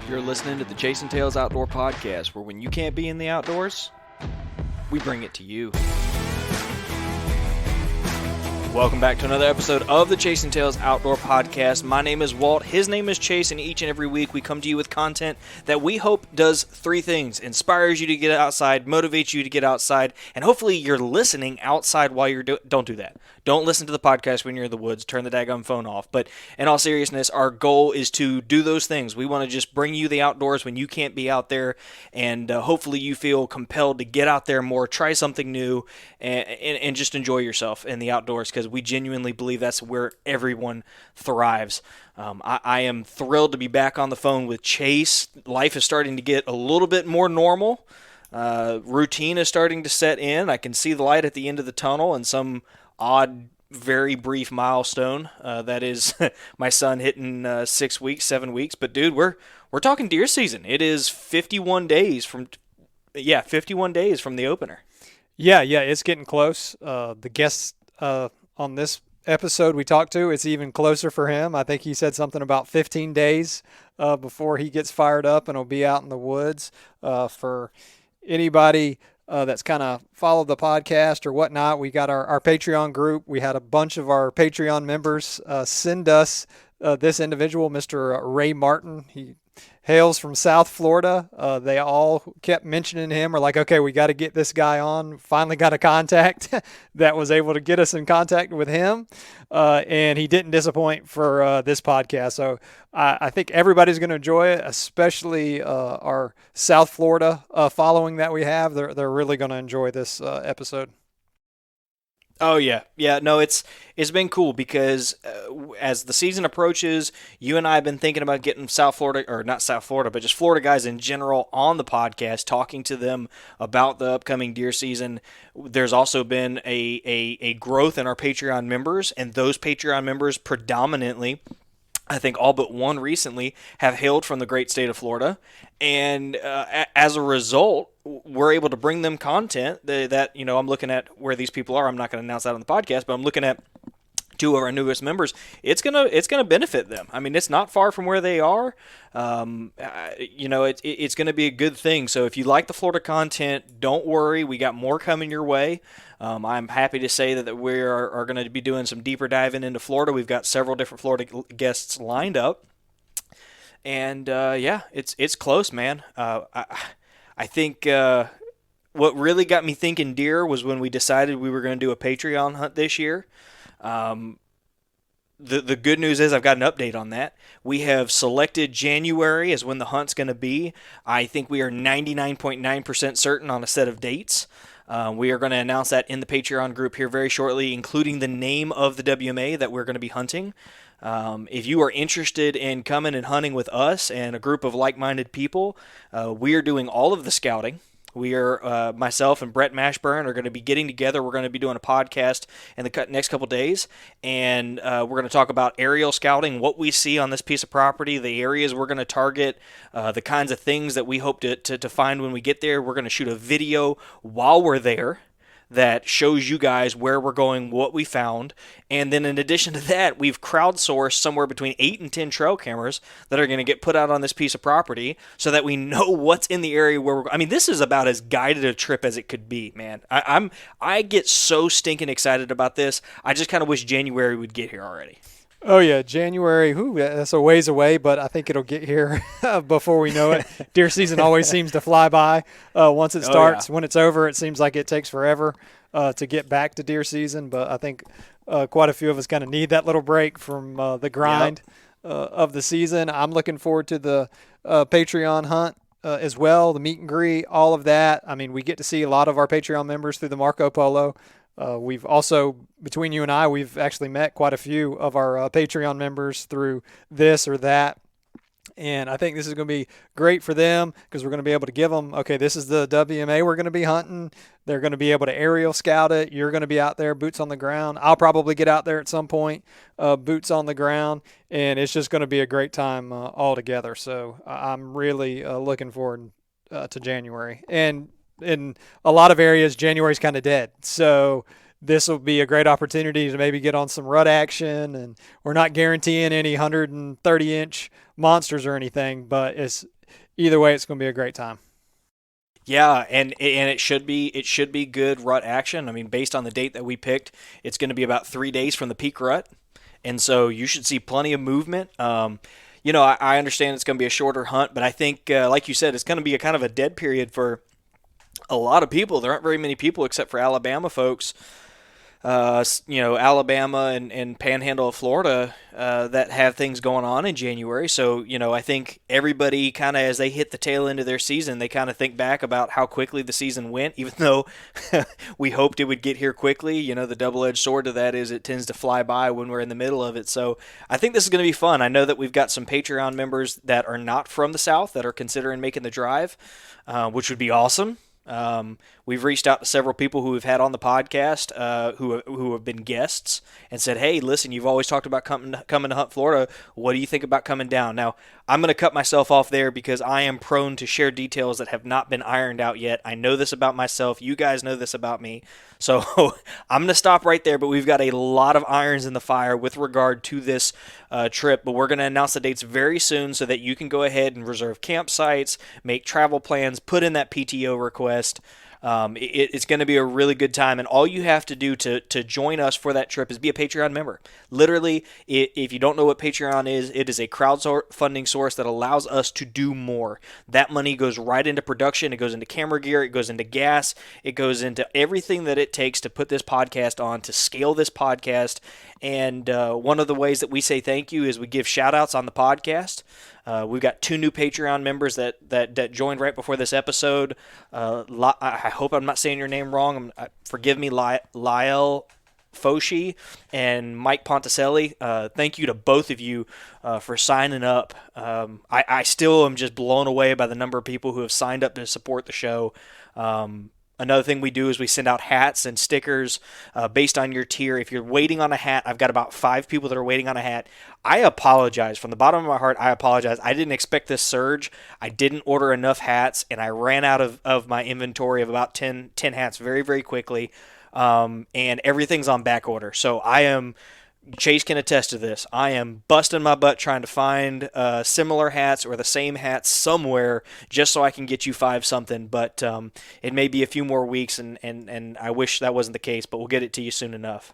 You're listening to the Chasing Tails Outdoor Podcast, where when you can't be in the outdoors, we bring it to you. Welcome back to another episode of the Chasing Tails Outdoor Podcast. My name is Walt, his name is Chase, and each and every week we come to you with content that we hope does three things: inspires you to get outside, motivates you to get outside, and hopefully you're listening outside while you're don't do that. Don't listen to the podcast when you're in the woods. Turn the daggum phone off. But in all seriousness, our goal is to do those things. We want to just bring you the outdoors when you can't be out there, and hopefully you feel compelled to get out there more, try something new, and just enjoy yourself in the outdoors, because we genuinely believe that's where everyone thrives. I am thrilled to be back on the phone with Chase. Life is starting to get a little bit more normal. Routine is starting to set in. I can see the light at the end of the tunnel and some odd, very brief milestone. That is my son hitting 6 weeks, 7 weeks. But dude, we're talking deer season. It is 51 days from the opener. Yeah, it's getting close. The guest on this episode we talked to, it's even closer for him. I think he said something about 15 days before he gets fired up and will be out in the woods. For anybody that's kind of followed the podcast or whatnot, we got our Patreon group. We had a bunch of our Patreon members send us this individual, Mr. Ray Martin. He hails from South Florida. They all kept mentioning him. We're like, okay, we got to get this guy on. Finally got a contact that was able to get us in contact with him. And he didn't disappoint for this podcast. So I think everybody's going to enjoy it, especially our South Florida following that we have. They're really going to enjoy this episode. Oh yeah. No, it's been cool because as the season approaches, you and I have been thinking about getting South Florida, or not South Florida, but just Florida guys in general on the podcast, talking to them about the upcoming deer season. There's also been a growth in our Patreon members, and those Patreon members predominantly, I think all but one recently, have hailed from the great state of Florida. And as a result, we're able to bring them content that I'm looking at where these people are. I'm not going to announce that on the podcast, but I'm looking at two of our newest members. It's gonna benefit them. I mean, it's not far from where they are. It's gonna be a good thing. So if you like the Florida content, don't worry. We got more coming your way. I'm happy to say that we are going to be doing some deeper diving into Florida. We've got several different Florida guests lined up, and it's close, man. I think what really got me thinking deer was when we decided we were going to do a Patreon hunt this year. The good news is I've got an update on that. We have selected January as when the hunt's going to be. I think we are 99.9% certain on a set of dates. We are going to announce that in the Patreon group here very shortly, including the name of the WMA that we're going to be hunting. If you are interested in coming and hunting with us and a group of like-minded people, we are doing all of the scouting. We are, myself and Brett Mashburn are going to be getting together. We're going to be doing a podcast in the next couple days, and we're going to talk about aerial scouting, what we see on this piece of property, the areas we're going to target, the kinds of things that we hope to find when we get there. We're going to shoot a video while we're there that shows you guys where we're going, what we found. And then in addition to that, we've crowdsourced somewhere between 8 and 10 trail cameras that are going to get put out on this piece of property so that we know what's in the area where this is about as guided a trip as it could be, man. I get so stinking excited about this. I just kind of wish January would get here already. Oh, yeah, January, that's a ways away, but I think it'll get here before we know it. Deer season always seems to fly by once it starts. When it's over, it seems like it takes forever to get back to deer season, but I think quite a few of us kind of need that little break from the grind of the season. I'm looking forward to the Patreon hunt as well, the meet and greet, all of that. I mean, we get to see a lot of our Patreon members through the Marco Polo. We've also, between you and I, we've actually met quite a few of our Patreon members through this or that. And I think this is going to be great for them because we're going to be able to give them, okay, this is the WMA we're going to be hunting. They're going to be able to aerial scout it. You're going to be out there, boots on the ground. I'll probably get out there at some point, boots on the ground. And it's just going to be a great time all together. So I'm really looking forward to January. And in a lot of areas, January's kind of dead. So this will be a great opportunity to maybe get on some rut action. And we're not guaranteeing any 130-inch monsters or anything, but either way, it's going to be a great time. Yeah, and it should be good rut action. I mean, based on the date that we picked, it's going to be about 3 days from the peak rut, and so you should see plenty of movement. I understand it's going to be a shorter hunt, but I think, like you said, it's going to be a kind of a dead period for a lot of people. There aren't very many people except for Alabama folks, Alabama and Panhandle of Florida that have things going on in January. So, I think everybody kind of, as they hit the tail end of their season, they kind of think back about how quickly the season went, even though we hoped it would get here quickly. The double-edged sword to that is it tends to fly by when we're in the middle of it. So I think this is going to be fun. I know that we've got some Patreon members that are not from the South that are considering making the drive, which would be awesome. We've reached out to several people who we've had on the podcast who have been guests and said, hey, listen, you've always talked about coming to Hunt, Florida. What do you think about coming down? Now, I'm going to cut myself off there because I am prone to share details that have not been ironed out yet. I know this about myself. You guys know this about me. So I'm going to stop right there, but we've got a lot of irons in the fire with regard to this trip, but we're going to announce the dates very soon so that you can go ahead and reserve campsites, make travel plans, put in that PTO request. It's going to be a really good time, and all you have to do to join us for that trip is be a Patreon member. Literally, if you don't know what Patreon is, it is a crowdfunding source that allows us to do more. That money goes right into production. It goes into camera gear. It goes into gas. It goes into everything that it takes to put this podcast on, to scale this podcast. And one of the ways that we say thank you is we give shout-outs on the podcast. We've got 2 new Patreon members that joined right before this episode. I hope I'm not saying your name wrong. Forgive me, Lyle Foshi and Mike Ponticelli. Thank you to both of you for signing up. I still am just blown away by the number of people who have signed up to support the show. Another thing we do is we send out hats and stickers based on your tier. If you're waiting on a hat, I've got about 5 people that are waiting on a hat. I apologize. From the bottom of my heart, I apologize. I didn't expect this surge. I didn't order enough hats, and I ran out of my inventory of about 10 hats very, very quickly, and everything's on back order. So Chase can attest to this. I am busting my butt trying to find similar hats or the same hats somewhere just so I can get you 5 something. But it may be a few more weeks, and I wish that wasn't the case, but we'll get it to you soon enough.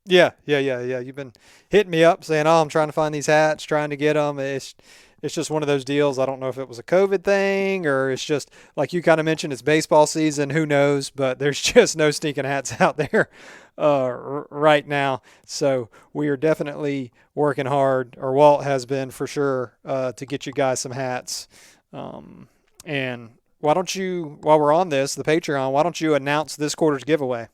Yeah. You've been hitting me up saying, oh, I'm trying to find these hats, trying to get them. It's just one of those deals. I don't know if it was a COVID thing or it's just, like you kind of mentioned, it's baseball season. Who knows? But there's just no stinking hats out there right now. So we are definitely working hard, or Walt has been for sure, to get you guys some hats. And why don't you, while we're on this, the Patreon, why don't you announce this quarter's giveaway?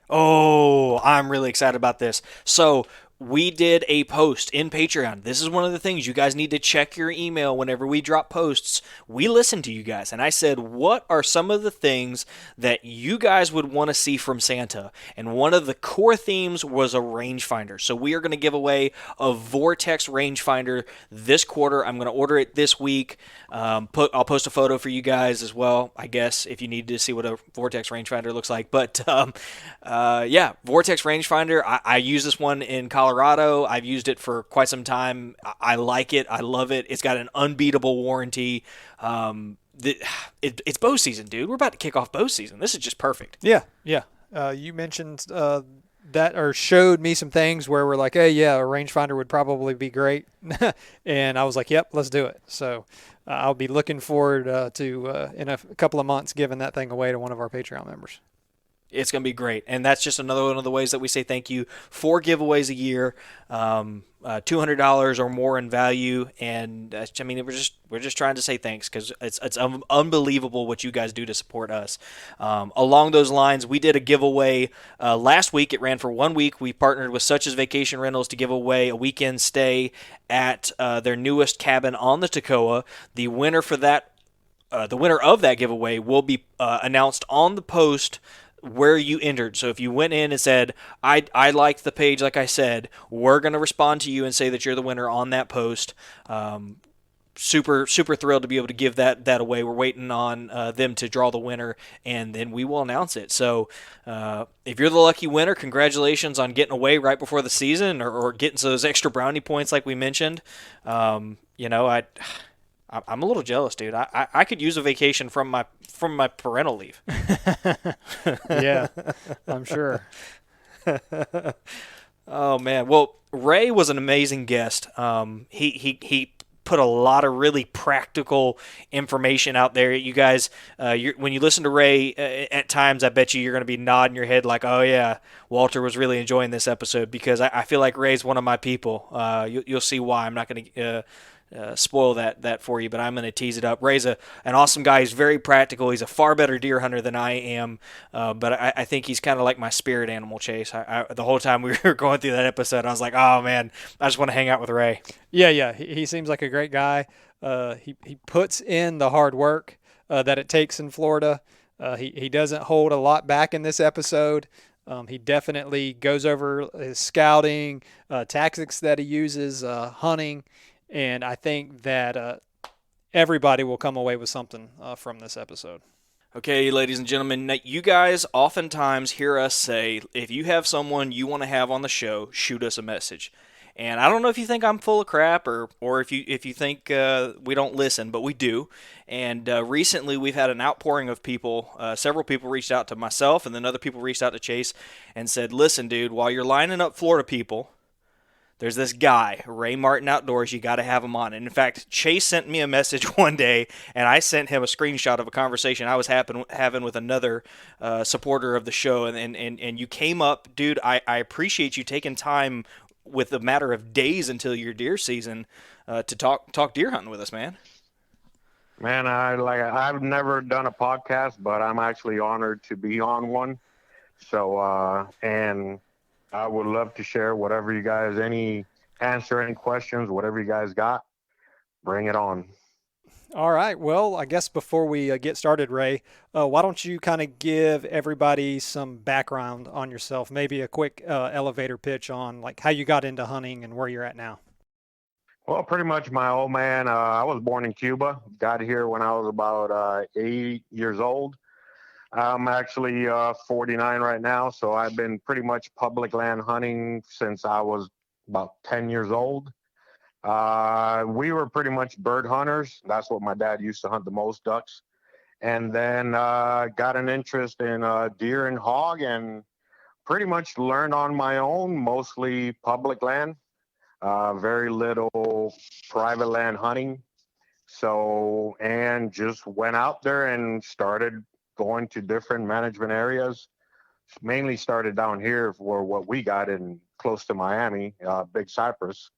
Oh, I'm really excited about this. So we did a post in Patreon. This is one of the things you guys need to check your email whenever we drop posts. We listen to you guys, and I said, what are some of the things that you guys would want to see from Santa? And one of the core themes was a rangefinder. So we are going to give away a Vortex rangefinder this quarter. I'm going to order it this week. I'll post a photo for you guys as well, I guess, if you need to see what a Vortex rangefinder looks like. But yeah, Vortex rangefinder. I use this one in Colorado. I've used it for quite some time. I like it. I love it. It's got an unbeatable warranty. It's bow season, dude. We're about to kick off bow season. This is just perfect. Yeah. You mentioned that, or showed me some things where we're like, hey, yeah, a rangefinder would probably be great. And I was like, yep, let's do it. So I'll be looking forward to in a couple of months giving that thing away to one of our Patreon members. It's going to be great. And that's just another one of the ways that we say thank you. 4 giveaways a year, $200 or more in value. And I mean, we're just trying to say thanks because it's unbelievable what you guys do to support us. Along those lines, we did a giveaway last week. It ran for 1 week. We partnered with Such as Vacation Rentals to give away a weekend stay at their newest cabin on the Toccoa. The winner for that, the winner of that giveaway will be announced on the post where you entered. So if you went in and said, I liked the page, like I said, we're going to respond to you and say that you're the winner on that post. super thrilled to be able to give that away. We're waiting on them to draw the winner, and then we will announce it. So if you're the lucky winner, congratulations on getting away right before the season, or getting those extra brownie points like we mentioned. You know, I'm a little jealous, dude. I could use a vacation from my parental leave. Yeah, I'm sure. Oh man. Well, Ray was an amazing guest. He put a lot of really practical information out there. You guys, when you listen to Ray, at times, I bet you're going to be nodding your head like, "Oh yeah, Walter was really enjoying this episode," because I feel like Ray's one of my people. You'll see why. I'm not going to spoil that for you, but I'm going to tease it up. Ray's an awesome guy. He's very practical. He's a far better deer hunter than I am, but I think he's kind of like my spirit animal, Chase. The whole time we were going through that episode, I was like, oh man, I just want to hang out with Ray. Yeah. He seems like a great guy. He puts in the hard work that it takes in Florida. He doesn't hold a lot back in this episode. He definitely goes over his scouting, tactics that he uses, hunting, and I think that everybody will come away with something from this episode. Okay, ladies and gentlemen, you guys oftentimes hear us say, if you have someone you want to have on the show, shoot us a message. And I don't know if you think I'm full of crap, or if you think we don't listen, but we do. And recently we've had an outpouring of people. Several people reached out to myself, and then other people reached out to Chase and said, listen, dude, while you're lining up Florida people, there's this guy, Ray Martin Outdoors, you got to have him on. And in fact, Chase sent me a message one day, and I sent him a screenshot of a conversation I was having with another supporter of the show. And you came up, dude, I appreciate you taking time with a matter of days until your deer season to talk deer hunting with us, man. Man, I've never done a podcast, but I'm actually honored to be on one. So, and I would love to share whatever you guys, answer any questions, whatever you guys got, bring it on. All right. Well, I guess before we get started, Ray, why don't you kind of give everybody some background on yourself? Maybe a quick elevator pitch on like how you got into hunting and where you're at now. Well, pretty much my old man, I was born in Cuba, got here when I was about 8 years old. I'm actually 49 right now, so I've been pretty much public land hunting since I was about 10 years old. We were pretty much bird hunters. That's what my dad used to hunt the most, ducks. And then got an interest in deer and hog, and pretty much learned on my own, mostly public land, very little private land hunting. So, and just went out there and started going to different management areas. Mainly started down here for what we got in close to Miami, Big Cypress,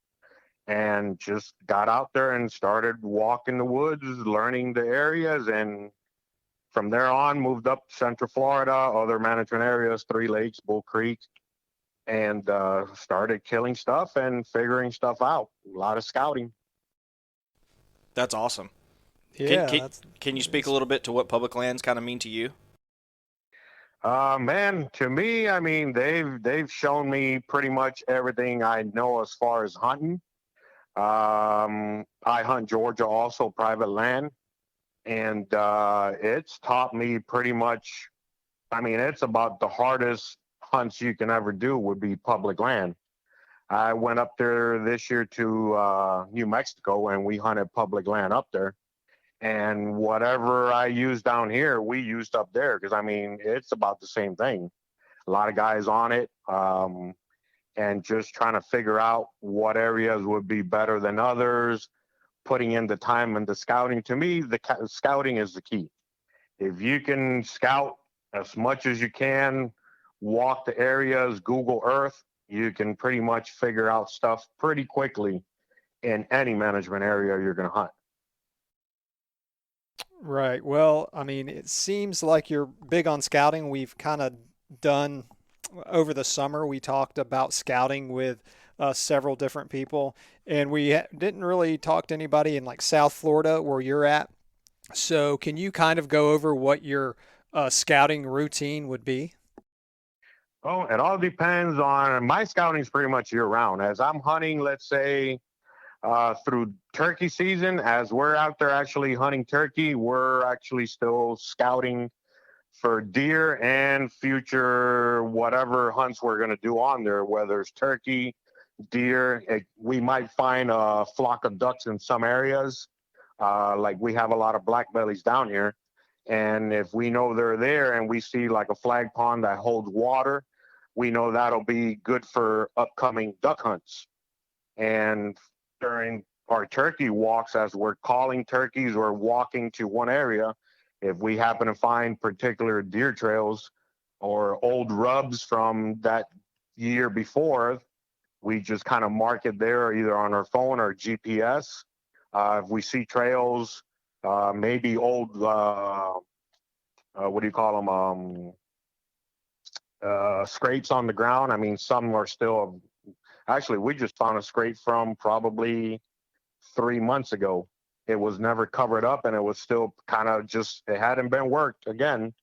and just got out there and started walking the woods, learning the areas. And from there on, moved up Central Florida, other management areas, Three Lakes, Bull Creek, and started killing stuff and figuring stuff out. A lot of scouting. That's awesome. Yeah. Can you speak a little bit to what public lands kind of mean to you? Man, to me, I mean, they've shown me pretty much everything I know as far as hunting. I hunt Georgia, also private land, and it's taught me pretty much. I mean, it's about the hardest hunts you can ever do would be public land. I went up there this year to New Mexico, and we hunted public land up there. And whatever I used down here, we used up there because I mean, it's about the same thing. A lot of guys on it. And just trying to figure out what areas would be better than others, putting in the time and the scouting. To me, the scouting is the key. If you can scout as much as you can, walk the areas, Google Earth, you can pretty much figure out stuff pretty quickly in any management area you're going to hunt. Right. Well, I mean, it seems like you're big on scouting. We've kind of done over the summer, we talked about scouting with several different people, and we didn't really talk to anybody in like South Florida where you're at. So, can you kind of go over what your scouting routine would be? Oh, it all depends on my scouting is pretty much year round. As I'm hunting, let's say through turkey season. As we're out there actually hunting turkey, we're actually still scouting for deer and future whatever hunts we're going to do on there, whether it's turkey, deer. We might find a flock of ducks in some areas. Like we have a lot of black bellies down here. And if we know they're there and we see like a flag pond that holds water, we know that'll be good for upcoming duck hunts. And during our turkey walks, as we're calling turkeys or walking to one area, if we happen to find particular deer trails or old rubs from that year before, we just kind of mark it there either on our phone or GPS. If we see trails, maybe old, what do you call them? Scrapes on the ground. I mean, some are still, actually, we just found a scrape from probably 3 months ago. It was never covered up and it was still kind of just, it hadn't been worked again.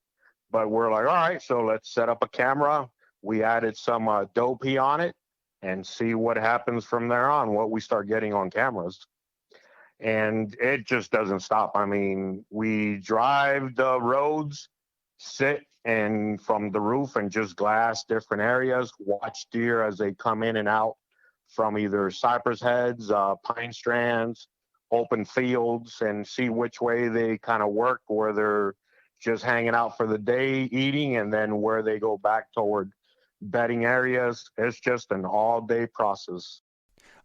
But we're like, all right, so let's set up a camera. We added some doe pee on it and see what happens from there on, what we start getting on cameras. And it just doesn't stop. I mean, we drive the roads, sit and from the roof and just glass different areas, watch deer as they come in and out from either cypress heads, pine strands, open fields, and see which way they kind of work, where they're just hanging out for the day eating, and then where they go back toward bedding areas. It's just an all day process.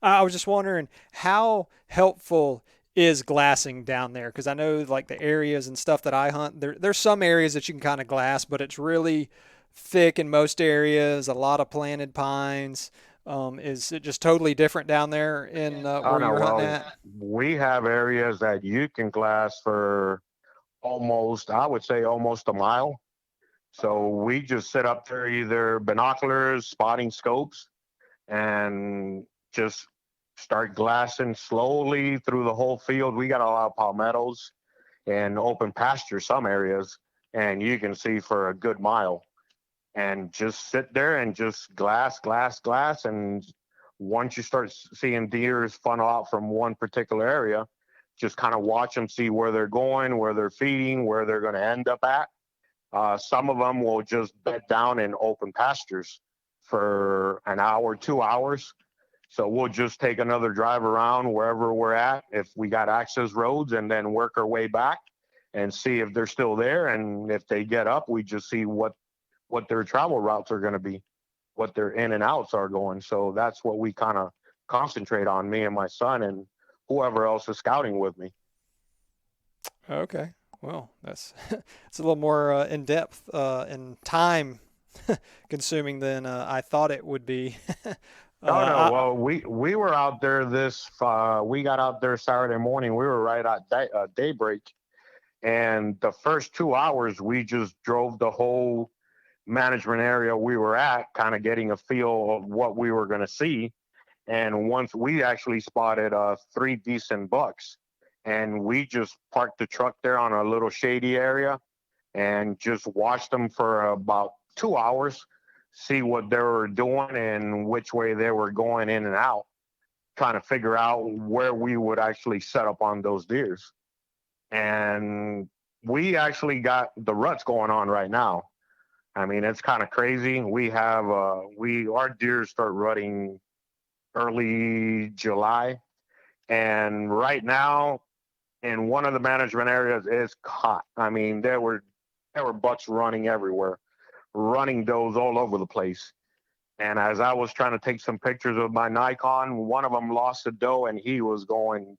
I was just wondering how helpful is glassing down there? Because I know like the areas and stuff that I hunt, there's some areas that you can kind of glass, but it's really thick in most areas. A lot of planted pines. Is it just totally different down there in Oh where no, you're hunting well, at? we have areas that you can glass for almost, I would say, almost a mile. So we just sit up there, either binoculars, spotting scopes, and just start glassing slowly through the whole field. We got a lot of palmettos and open pasture, some areas, and you can see for a good mile. And just sit there and just glass, glass, glass. And once you start seeing deers funnel out from one particular area, just kind of watch them, see where they're going, where they're feeding, where they're going to end up at. Some of them will just bed down in open pastures for an hour, 2 hours. So we'll just take another drive around wherever we're at, if we got access roads, and then work our way back and see if they're still there. And if they get up, we just see what their travel routes are going to be, what their in and outs are going. So that's what we kind of concentrate on, me and my son and whoever else is scouting with me. Okay. Well, that's it's a little more in depth and time consuming than I thought it would be. Oh no, I, well we were out there this we got out there Saturday morning. We were right at daybreak, and the first 2 hours we just drove the whole management area we were at, kind of getting a feel of what we were going to see. And once we actually spotted three decent bucks, and we just parked the truck there on a little shady area and just watched them for about 2 hours, see what they were doing and which way they were going in and out, trying to figure out where we would actually set up on those deers. And we actually got the ruts going on right now. I mean, it's kind of crazy. We have we our deer start rutting early July, and right now in one of the management areas is hot. I mean, there were bucks running everywhere, running does all over the place. And as I was trying to take some pictures with my Nikon, one of them lost a doe and he was going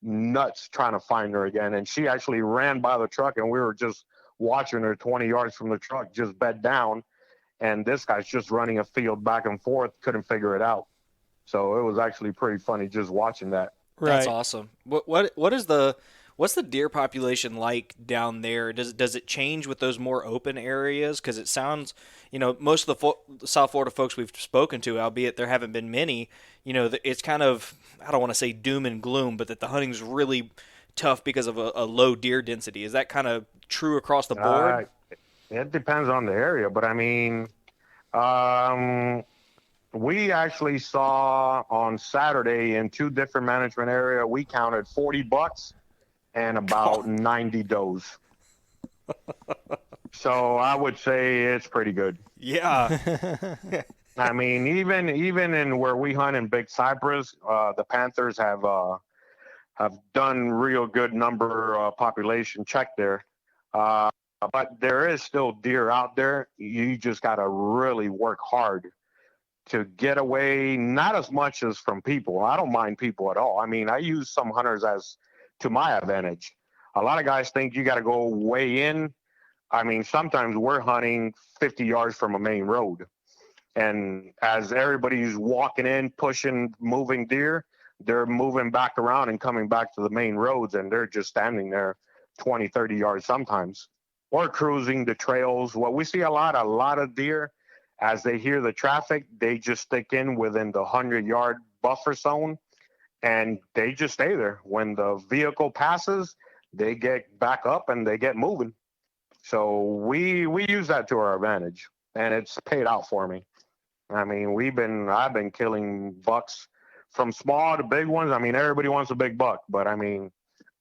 nuts trying to find her again. And she actually ran by the truck and we were just watching her 20 yards from the truck, just bed down. And this guy's just running a field back and forth, couldn't figure it out. So it was actually pretty funny just watching that. That's right. awesome. What's the deer population like down there? Does it change with those more open areas? Because it sounds, most of the South Florida folks we've spoken to, albeit there haven't been many, it's kind of, I don't want to say doom and gloom, but that the hunting's really tough because of a low deer density. Is that kind of true across the board? Uh, it depends on the area, but I mean, um, We actually saw on Saturday in two different management area, we counted 40 bucks and about 90 does. So I would say it's pretty good. Yeah. I mean, even in where we hunt in Big Cypress, the Panthers have done real good number population check there. Uh, but there is still deer out there. You just got to really work hard to get away, not as much as from people. I don't mind people at all. I mean, I use some hunters as to my advantage. A lot of guys think you got to go way in. I mean, sometimes we're hunting 50 yards from a main road. And as everybody's walking in, pushing, moving deer, they're moving back around and coming back to the main roads, and they're just standing there 20, 30 yards sometimes, or cruising the trails. What we see a lot of deer, as they hear the traffic, they just stick in within the 100-yard buffer zone, and they just stay there. When the vehicle passes, they get back up and they get moving. So we use that to our advantage, and it's paid out for me. I mean, I've been killing bucks from small to big ones. I mean, everybody wants a big buck, but I mean,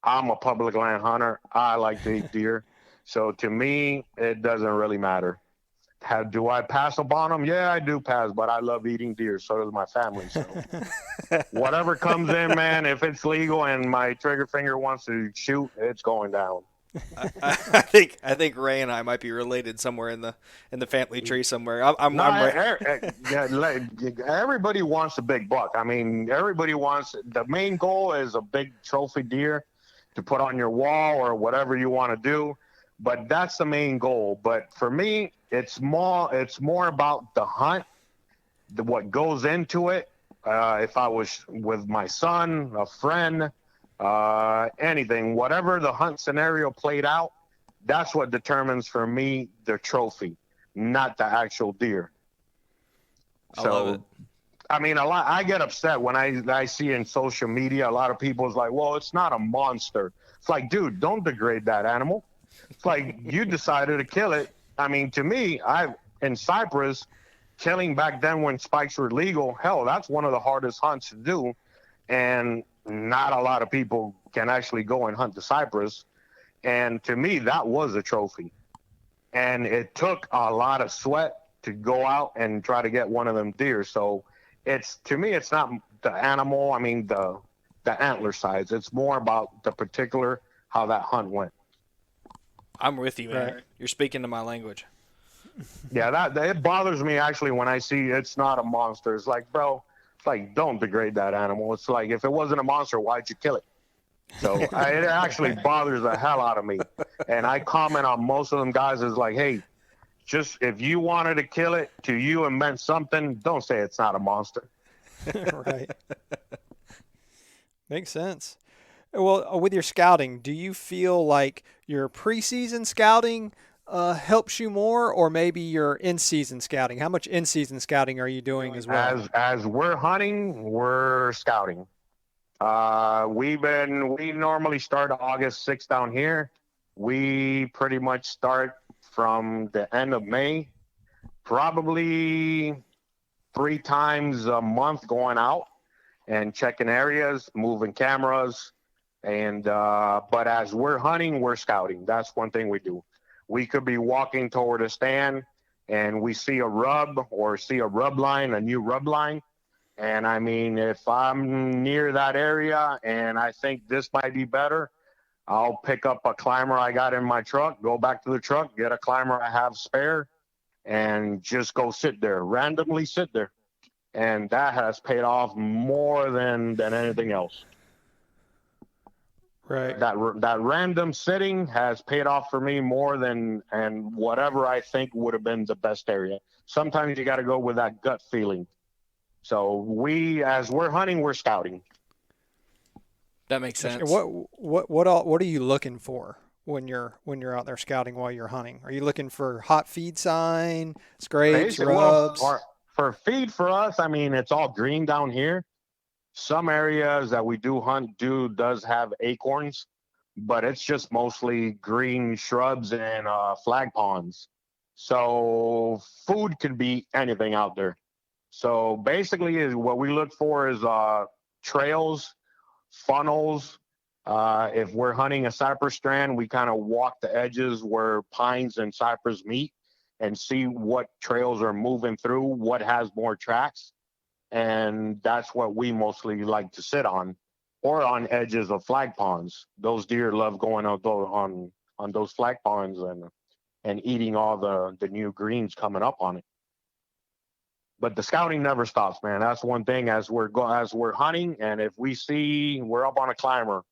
I'm a public land hunter. I like to eat deer. So to me, it doesn't really matter. Do I pass up on them? Yeah, I do pass, but I love eating deer. So does my family. So whatever comes in, man, if it's legal and my trigger finger wants to shoot, it's going down. I think Ray and I might be related somewhere in the family tree somewhere. No, I'm Ray. yeah, everybody wants a big buck. I mean, everybody wants the main goal is a big trophy deer to put on your wall or whatever you want to do. But that's the main goal. But for me, it's more about the hunt, what goes into it. If I was with my son, a friend, anything, whatever the hunt scenario played out, that's what determines for me the trophy, not the actual deer. I love it. So, I mean, I get upset when I see in social media a lot of people's like, well, it's not a monster. It's like, dude, don't degrade that animal. It's like you decided to kill it. I mean, to me, I in Cyprus, killing back then when spikes were legal, hell, that's one of the hardest hunts to do, and not a lot of people can actually go and hunt the cypress. And to me, that was a trophy. And it took a lot of sweat to go out and try to get one of them deer. So it's to me, it's not the animal. I mean, the antler size. It's more about the particular how that hunt went. I'm with you, man. Right. You're speaking to my language. Yeah, that it bothers me actually when I see it's not a monster. It's like, bro, it's like don't degrade that animal. It's like if it wasn't a monster, why'd you kill it? So it actually bothers the hell out of me. And I comment on most of them guys is like, hey, just if you wanted to kill it to you and meant something, don't say it's not a monster. Right. Makes sense. Well, with your scouting, do you feel like your preseason scouting helps you more, or maybe your in-season scouting? How much in-season scouting are you doing as well? As we're hunting, we're scouting. We normally start August 6th down here. We pretty much start from the end of May, probably 3 times a month going out and checking areas, moving cameras. And but as we're hunting, we're scouting. That's one thing we do. We could be walking toward a stand and we see a rub or see a rub line, a new rub line. And I mean, if I'm near that area and I think this might be better, I'll pick up a climber I got in my truck, go back to the truck, get a climber I have spare, and just go sit there, randomly sit there. And that has paid off more than anything else. Right. That random sitting has paid off for me more than and whatever I think would have been the best area. Sometimes you got to go with that gut feeling. So as we're hunting, we're scouting. That makes sense. What are you looking for when you're out there scouting while you're hunting? Are you looking for hot feed sign, scrapes, Basically, well, rubs? for feed for us, I mean, it's all green down here. Some areas that we do hunt does have acorns, but it's just mostly green shrubs and flag ponds. So food could be anything out there. So basically, is what we look for is trails, funnels. If we're hunting a cypress strand, we kind of walk the edges where pines and cypress meet and see what trails are moving through, what has more tracks, and that's what we mostly like to sit on, or on edges of flag ponds. Those deer love going on those flag ponds and eating all the new greens coming up on it. But the scouting never stops, man. That's one thing as we're hunting, and if we see we're up on a climber,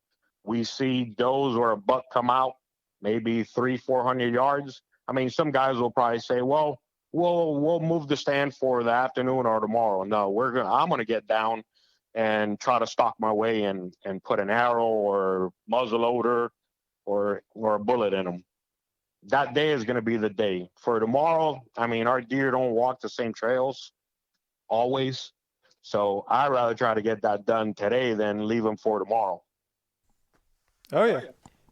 we see does or a buck come out, maybe 300-400 yards. I mean, some guys will probably say, "Well, we'll move the stand for the afternoon or tomorrow." No, I'm gonna get down and try to stalk my way and put an arrow or muzzle loader or a bullet in them. That day is going to be the day. For tomorrow, I mean, our deer don't walk the same trails always. So I'd rather try to get that done today than leave them for tomorrow. Oh yeah.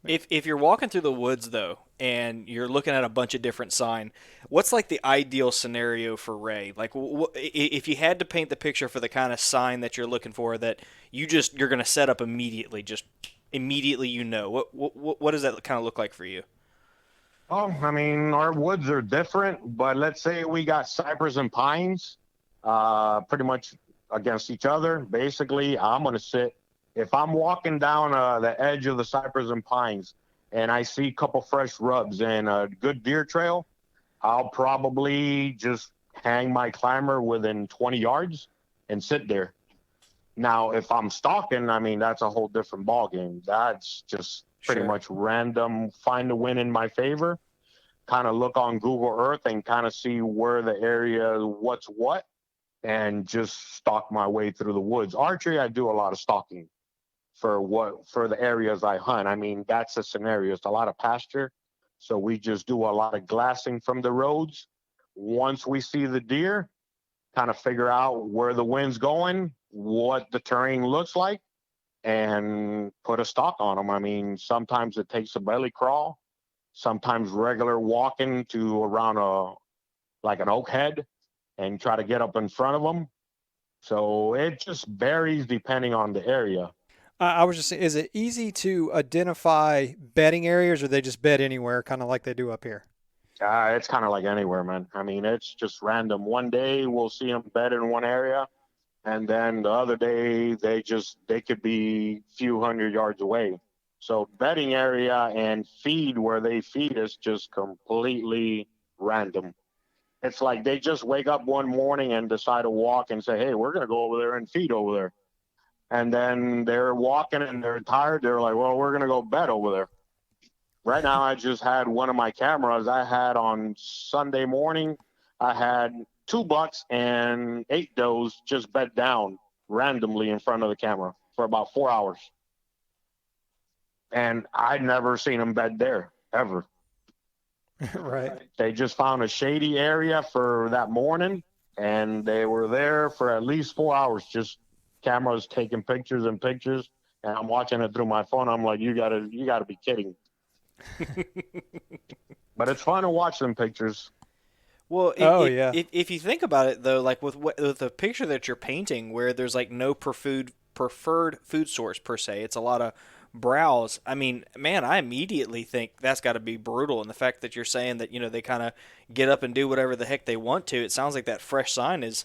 If you're walking through the woods though, and you're looking at a bunch of different sign, what's like the ideal scenario for Ray? Like, if you had to paint the picture for the kind of sign that you're looking for, that you're going to set up immediately, just immediately, what does that kind of look like for you? Oh, I mean, our woods are different, but let's say we got cypress and pines, pretty much against each other. Basically, I'm going to sit. If I'm walking down the edge of the cypress and pines and I see a couple fresh rubs and a good deer trail, I'll probably just hang my climber within 20 yards and sit there. Now, if I'm stalking, I mean, that's a whole different ball game. That's just pretty Sure. much random, find the wind in my favor, kind of look on Google Earth and kind of see where the area, what's what, and just stalk my way through the woods. Archery, I do a lot of stalking for the areas I hunt. I mean, that's a scenario. It's a lot of pasture. So we just do a lot of glassing from the roads. Once we see the deer, kind of figure out where the wind's going, what the terrain looks like, and put a stalk on them. I mean, sometimes it takes a belly crawl, sometimes regular walking to around like an oak head and try to get up in front of them. So it just varies depending on the area. I was just saying, is it easy to identify bedding areas, or they just bed anywhere, kind of like they do up here? It's kind of like anywhere, man. I mean, it's just random. One day we'll see them bed in one area, and then the other day they could be a few 100 yards away. So bedding area and feed where they feed is just completely random. It's like they just wake up one morning and decide to walk and say, "Hey, we're gonna go over there and feed over there." And then they're walking and they're tired. They're like, "Well, we're gonna go bed over there." Right now, I just had one of my cameras I had on Sunday morning. I had two bucks and eight does just bed down randomly in front of the camera for about 4 hours. And I'd never seen them bed there ever. Right. They just found a shady area for that morning and they were there for at least 4 hours, just cameras taking pictures and pictures. And I'm watching it through my phone. I'm like, you gotta be kidding. But it's fun to watch them pictures. Well, Oh yeah. if you think about it though, like with the picture that you're painting, where there's like no preferred food source per se, it's a lot of browse. I mean, man, I immediately think that's got to be brutal. And the fact that you're saying that they kind of get up and do whatever the heck they want to, it sounds like that fresh sign is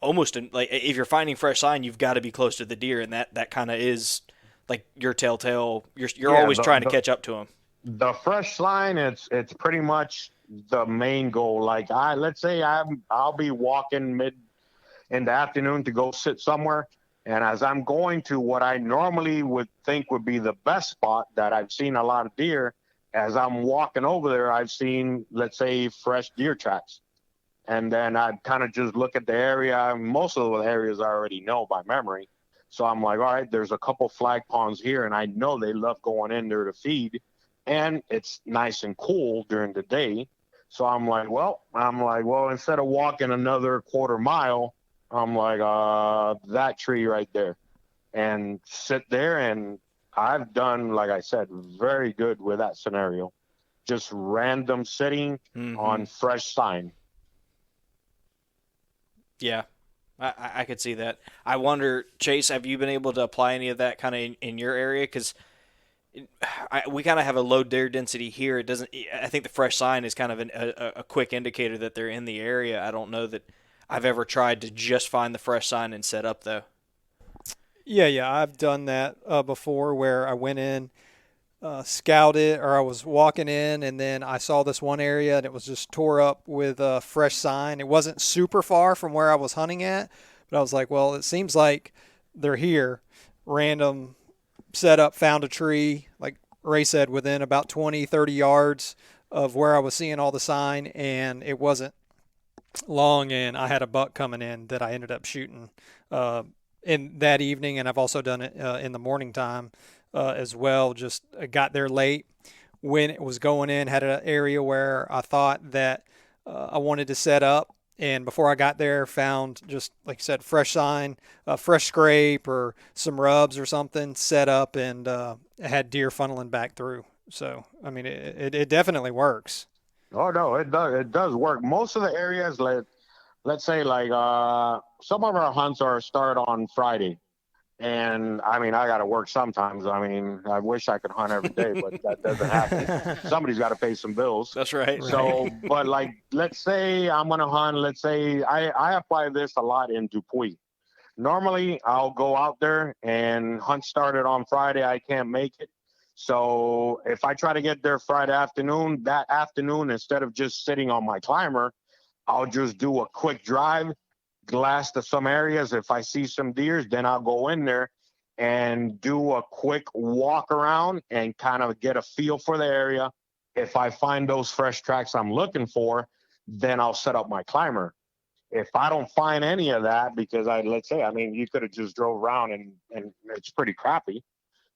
almost like if you're finding fresh sign, you've got to be close to the deer, and that kind of is like your telltale. You're Yeah, always trying to catch up to them. the fresh line, it's pretty much the main goal. Like let's say I'll be walking mid in the afternoon to go sit somewhere, and as I'm going to what I normally would think would be the best spot that I've seen a lot of deer, as I'm walking over there, I've seen, let's say, fresh deer tracks. And then I kind of just look at the area. Most of the areas I already know by memory. So I'm like, all right, there's a couple flag ponds here, and I know they love going in there to feed, and it's nice and cool during the day. So I'm like, well, instead of walking another quarter mile, I'm like, that tree right there, and sit there. And I've done, like I said, very good with that scenario. Just random sitting Mm-hmm. on fresh sign. Yeah, I could see that. I wonder, Chase, have you been able to apply any of that kind of in your area? Because we kind of have a low deer density here. It doesn't. I think the fresh sign is kind of a quick indicator that they're in the area. I don't know that I've ever tried to just find the fresh sign and set up though. Yeah, I've done that before where I went in, scouted, or I was walking in, and then I saw this one area and it was just tore up with a fresh sign. It wasn't super far from where I was hunting at, but I was like, well, it seems like they're here. Random setup, found a tree, like Ray said, within about 20, 30 yards of where I was seeing all the sign, and it wasn't long, and I had a buck coming in that I ended up shooting in that evening, and I've also done it in the morning time as well. Just got there late when it was going in, had an area where I thought that I wanted to set up. And before I got there, found just like I said, fresh sign, fresh scrape, or some rubs or something set up, and had deer funneling back through. So I mean, it definitely works. Oh no, it does. It does work. Most of the areas, let's say, like some of our hunts are start on Friday, and I mean, I got to work sometimes. I mean, I wish I could hunt every day, but that doesn't happen. Somebody's got to pay some bills. That's right. Right. So, but like, let's say I'm gonna hunt. Let's say I apply this a lot in Dupuy. Normally, I'll go out there and hunt started on Friday. I can't make it. So if I try to get there Friday afternoon, that afternoon, instead of just sitting on my climber, I'll just do a quick drive, glass to some areas. If I see some deers, then I'll go in there and do a quick walk around and kind of get a feel for the area. If I find those fresh tracks I'm looking for, then I'll set up my climber. If I don't find any of that, because let's say, I mean, you could have just drove around and it's pretty crappy.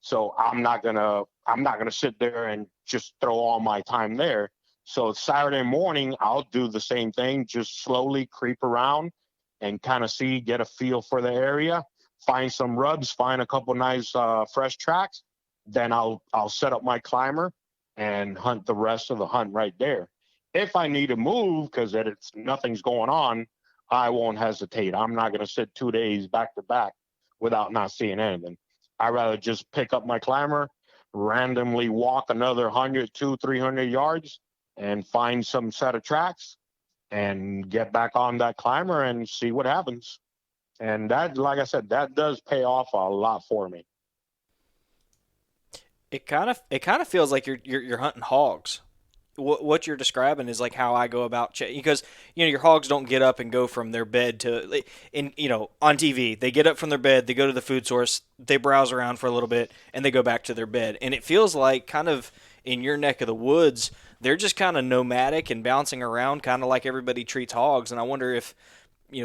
So I'm not gonna sit there and just throw all my time there. So Saturday morning, I'll do the same thing, just slowly creep around and kind of see, get a feel for the area, find some rubs, find a couple nice fresh tracks. Then I'll set up my climber and hunt the rest of the hunt right there. If I need to move because it's nothing's going on, I won't hesitate. I'm not going to sit 2 days back to back without not seeing anything. I'd rather just pick up my climber, randomly walk another 100, 300 yards and find some set of tracks and get back on that climber and see what happens. And that, like I said, that does pay off a lot for me. It kind of feels like you're hunting hogs. What you're describing is like how I go about because your hogs don't get up and go from their bed to in on TV they get up from their bed, they go to the food source, they browse around for a little bit, and they go back to their bed. And it feels like kind of in your neck of the woods they're just kind of nomadic and bouncing around, kind of like everybody treats hogs. And I wonder if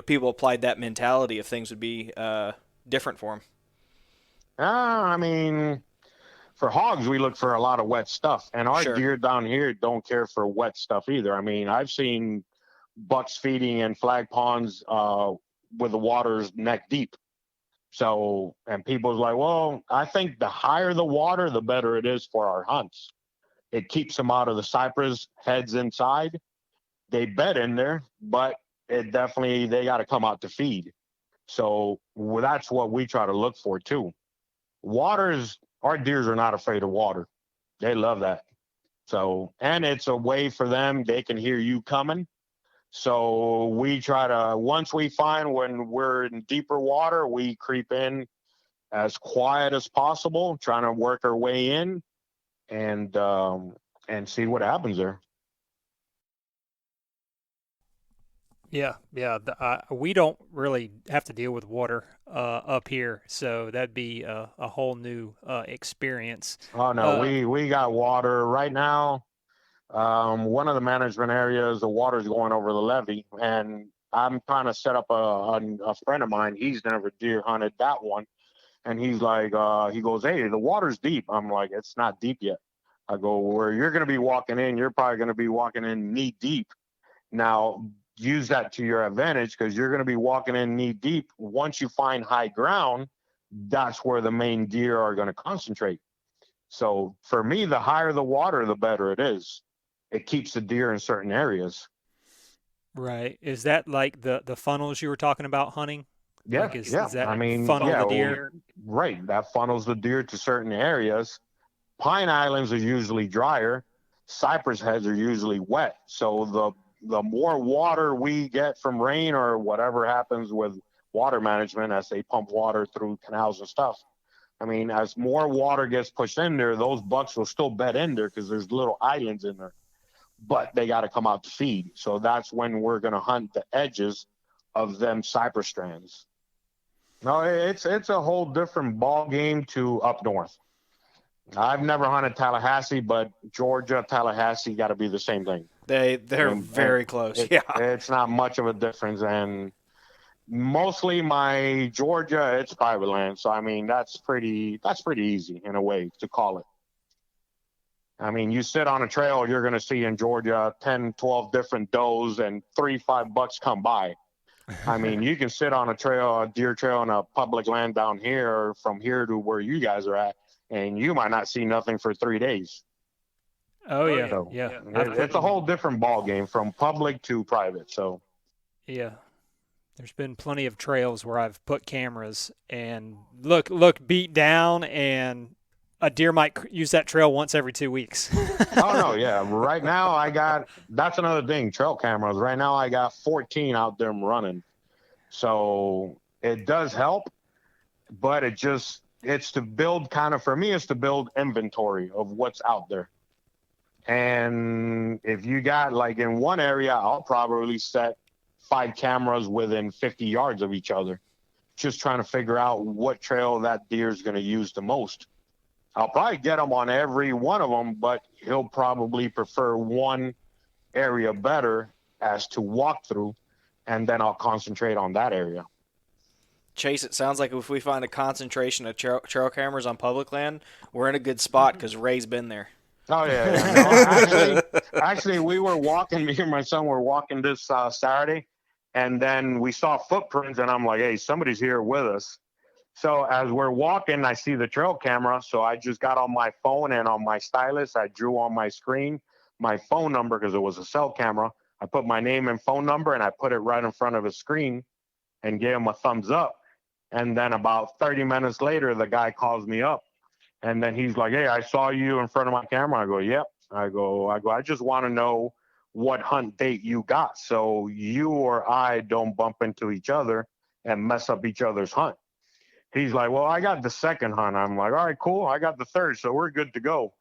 people applied that mentality, if things would be different for them. I mean, for hogs, we look for a lot of wet stuff, and our Sure. deer down here don't care for wet stuff either. I mean, I've seen bucks feeding in flag ponds with the waters neck deep. So, and people's like, well, I think the higher the water, the better it is for our hunts. It keeps them out of the cypress, heads inside. They bed in there, but it definitely, they got to come out to feed. So that's what we try to look for too. Waters, our deers are not afraid of water. They love that. So, and it's a way for them, they can hear you coming. So we try to, once we find when we're in deeper water, we creep in as quiet as possible, trying to work our way in and see what happens there. Yeah. We don't really have to deal with water up here, so that'd be a whole new experience. Oh no, Uh, we got water right now. One of the management areas, the water's going over the levee, and I'm trying to set up a friend of mine. He's never deer hunted that one, and he's like, he goes, "Hey, the water's deep." I'm like, "It's not deep yet." I go, "Where you're going to be walking in, you're probably going to be walking in knee deep." Now, use that to your advantage because you're going to be walking in knee deep. Once you find high ground, that's where the main deer are going to concentrate. So for me, the higher the water, the better it is. It keeps the deer in certain areas. Right. Is that like the funnels you were talking about hunting? Yeah, Like is yeah. is that I mean, funnel yeah, the well, deer? right. That funnels the deer to certain areas. Pine islands are usually drier. Cypress heads are usually wet. So the more water we get from rain or whatever happens with water management as they pump water through canals and stuff. I mean, as more water gets pushed in there, those bucks will still bed in there because there's little islands in there, but they got to come out to feed. So that's when we're going to hunt the edges of them cypress strands. No, it's a whole different ball game to up north. I've never hunted Tallahassee, but Georgia, Tallahassee got to be the same thing. I They're mean, very close. Yeah. it's not much of a difference, and mostly my Georgia, it's private land, so I mean that's pretty easy in a way to call it. I mean, you sit on a trail, you're going to see in Georgia 10, 12 different does, and 3, 5 bucks come by. I mean, you can sit on a trail, a deer trail in a public land down here, from here to where you guys are at, and you might not see nothing for 3 days. Oh yeah. So Yeah. I've put it's a whole different ball game from public to private. So yeah. There's been plenty of trails where I've put cameras and look beat down, and a deer might use that trail once every 2 weeks. oh no, yeah. Right now I got that's another thing. Trail cameras. Right now I got 14 out there running. So it does help, but it's to build kind of for me. It's to build inventory of what's out there. And if you got like in one area, I'll probably set 5 cameras within 50 yards of each other, just trying to figure out what trail that deer is going to use the most. I'll probably get him on every one of them, but he'll probably prefer one area better as to walk through, and then I'll concentrate on that area. Chase, it sounds like if we find a concentration of trail cameras on public land, we're in a good spot because Ray's been there. Oh yeah, yeah. No, actually, we were walking. Me and my son were walking this Saturday, and then we saw footprints, and I'm like, "Hey, somebody's here with us." So as we're walking, I see the trail camera. So I just got on my phone and on my stylus, I drew on my screen my phone number because it was a cell camera. I put my name and phone number, and I put it right in front of his screen and gave him a thumbs up. And then about 30 minutes later, the guy calls me up, and then he's like, "Hey, I saw you in front of my camera." I go, "Yep." I just want to know what hunt date you got so you or I don't bump into each other and mess up each other's hunt. He's like, "Well, I got the second hunt." I'm like, "All right, cool. I got the third, so we're good to go."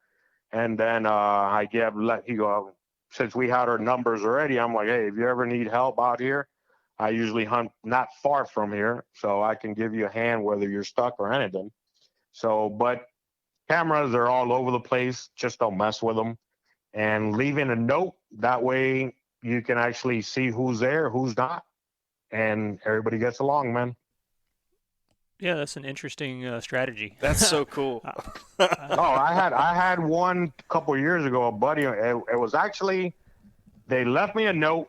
And then I give let he go since we had our numbers already. I'm like, "Hey, if you ever need help out here, I usually hunt not far from here, so I can give you a hand whether you're stuck or anything." So, but cameras are all over the place. Just don't mess with them. And leaving a note that way you can actually see who's there, who's not, and everybody gets along, man. Yeah, that's an interesting strategy. That's so cool. Oh, I had one a couple of years ago. A buddy. It was actually they left me a note,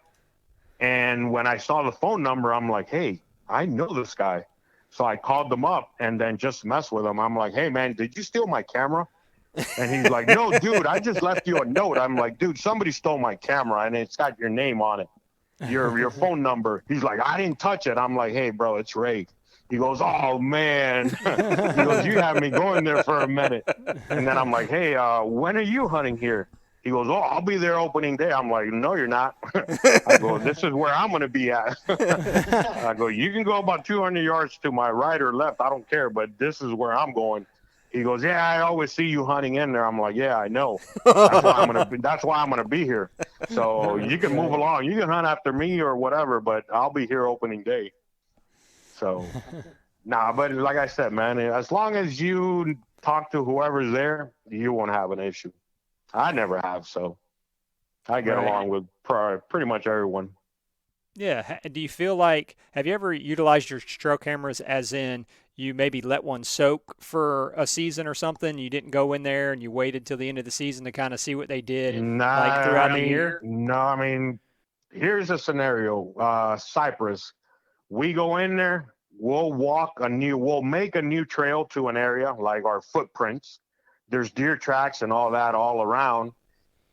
and when I saw the phone number, I'm like, "Hey, I know this guy." So I called them up and then just messed with him. I'm like, "Hey, man, did you steal my camera?" And he's like, "No, dude, I just left you a note." I'm like, "Dude, somebody stole my camera and it's got your name on it, your phone number." He's like, "I didn't touch it." I'm like, "Hey, bro, it's Ray." He goes, "Oh man." He goes, "You had me going there for a minute." And then I'm like, "Hey, when are you hunting here?" He goes, "Oh, I'll be there opening day." I'm like, "No, you're not." I go, "This is where I'm going to be at." I go, "You can go about 200 yards to my right or left. I don't care, but this is where I'm going." He goes, "Yeah, I always see you hunting in there." I'm like, "Yeah, I know. That's why I'm gonna be here. So you can move Right. along. You can hunt after me or whatever, but I'll be here opening day." So nah, but like I said, man, as long as you talk to whoever's there, you won't have an issue. I never have, so I get Right. along with pretty much everyone. Yeah. Do you feel like, have you ever utilized your trail cameras as in you maybe let one soak for a season or something? You didn't go in there and you waited till the end of the season to kind of see what they did Nah, like I throughout the mean, year? no, I mean, here's a scenario. Cypress. We go in there, we'll make a new trail to an area like our footprints. There's deer tracks and all that all around.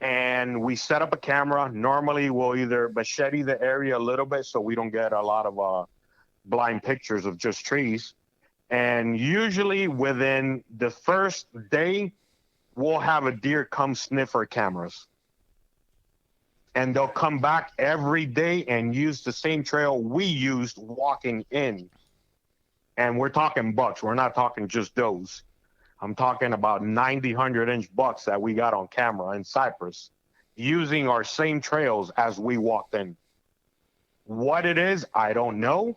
and we set up a camera. Normally, we'll either machete the area a little bit so we don't get a lot of blind pictures of just trees. And usually within the first day, we'll have a deer come sniff our cameras. And they'll come back every day and use the same trail we used walking in. And we're talking bucks. We're not talking just does. I'm talking about 90, 100-inch bucks that we got on camera in Cypress using our same trails as we walked in. What it is, I don't know,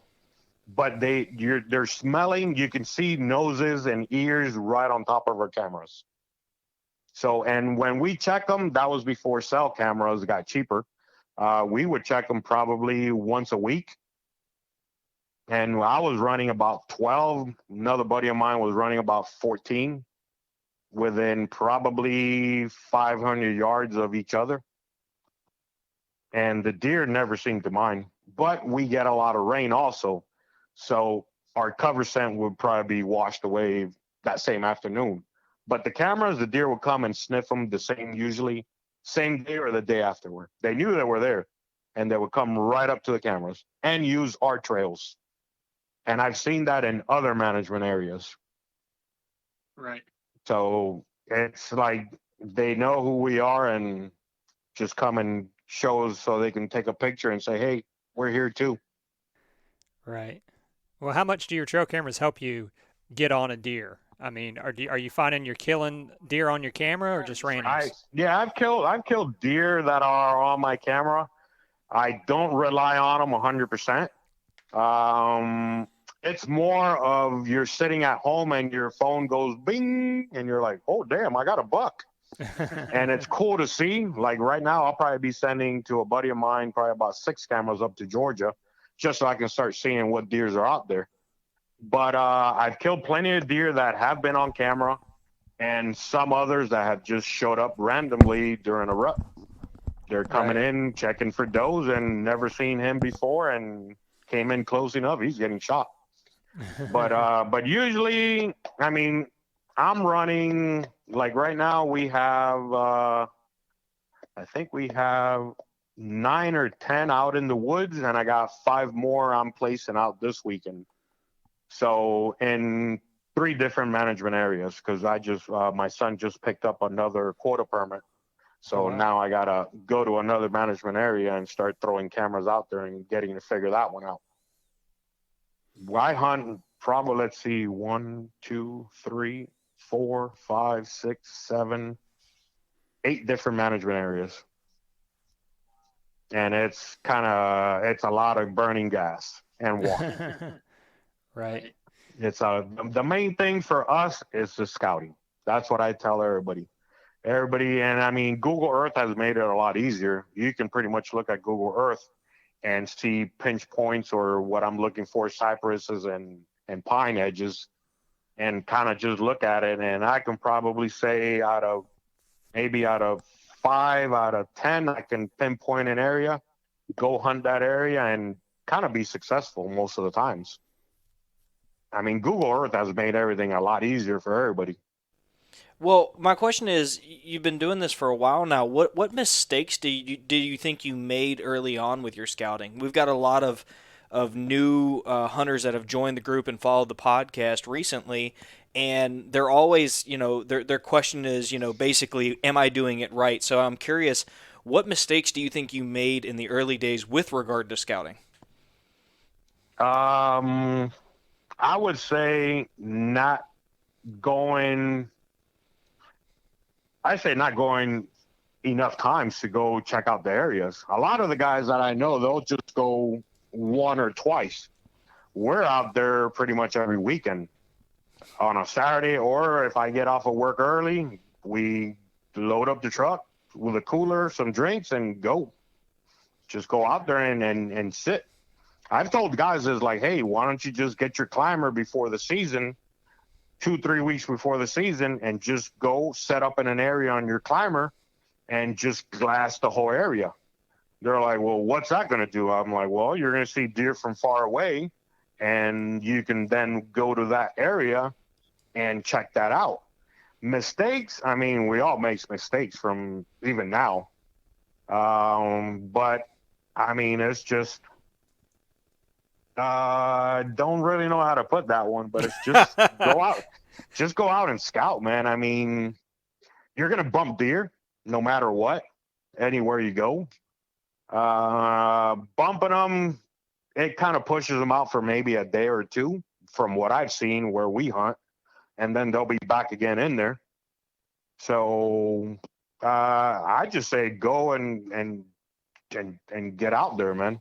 but they're smelling. You can see noses and ears right on top of our cameras. So, and when we check them, that was before cell cameras got cheaper. We would check them probably once a week. And I was running about 12. Another buddy of mine was running about 14 within probably 500 yards of each other. And the deer never seemed to mind. But we get a lot of rain also. So our cover scent would probably be washed away that same afternoon. But the cameras, the deer would come and sniff them usually same day or the day afterward. They knew they were there, and they would come right up to the cameras and use our trails. And I've seen that in other management areas. Right. So it's like they know who we are and just come and show us so they can take a picture and say, hey, we're here too. Right. Well, how much do your trail cameras help you get on a deer? I mean, are you finding you're killing deer on your camera or just randoms? I've killed deer that are on my camera. I don't rely on them 100%. It's more of you're sitting at home and your phone goes bing and you're like, oh damn, I got a buck. And it's cool to see. Like right now, I'll probably be sending to a buddy of mine probably about 6 cameras up to Georgia just so I can start seeing what deers are out there. But I've killed plenty of deer that have been on camera and some others that have just showed up randomly during a rut. They're coming in, checking for does and never seen him before and came in close enough. He's getting shot. But usually, I mean, I'm running, like right now we have, I think we have 9 or 10 out in the woods, and I got 5 more I'm placing out this weekend. So in 3 different management areas, because my son just picked up another quota permit. So now I got to go to another management area and start throwing cameras out there and getting to figure that one out. I hunt probably, let's see, 1, 2, 3, 4, 5, 6, 7, 8 different management areas. And it's a lot of burning gas and water. Right. It's the main thing for us is the scouting. That's what I tell everybody. And I mean, Google Earth has made it a lot easier. You can pretty much look at Google Earth and see pinch points or what I'm looking for, cypresses and pine edges, and kind of just look at it. And I can probably say out of 5 out of 10, I can pinpoint an area, go hunt that area, and kind of be successful most of the times. I mean, Google Earth has made everything a lot easier for everybody. Well, my question is, you've been doing this for a while now. What mistakes do you think you made early on with your scouting? We've got a lot of new hunters that have joined the group and followed the podcast recently, and they're always, their question is, basically, am I doing it right? So I'm curious, what mistakes do you think you made in the early days with regard to scouting? I would say not going enough times to go check out the areas. A lot of the guys that I know, they'll just go 1 or twice. We're out there pretty much every weekend on a Saturday, or if I get off of work early, we load up the truck with a cooler, some drinks, and go. Just go out there and sit. I've told guys is like, hey, why don't you just get your climber before the season, 2-3 weeks before the season, and just go set up in an area on your climber and just glass the whole area. They're like, well, what's that going to do? I'm like, well, you're going to see deer from far away, and you can then go to that area and check that out. Mistakes. I mean, we all make mistakes from even now. But I mean, it's just don't really know how to put that one, but it's just go out and scout, man. I mean, you're gonna bump deer no matter what, anywhere you go. Bumping them, it kind of pushes them out for maybe a day or two, from what I've seen where we hunt, and then they'll be back again in there. So I just say go and get out there, man.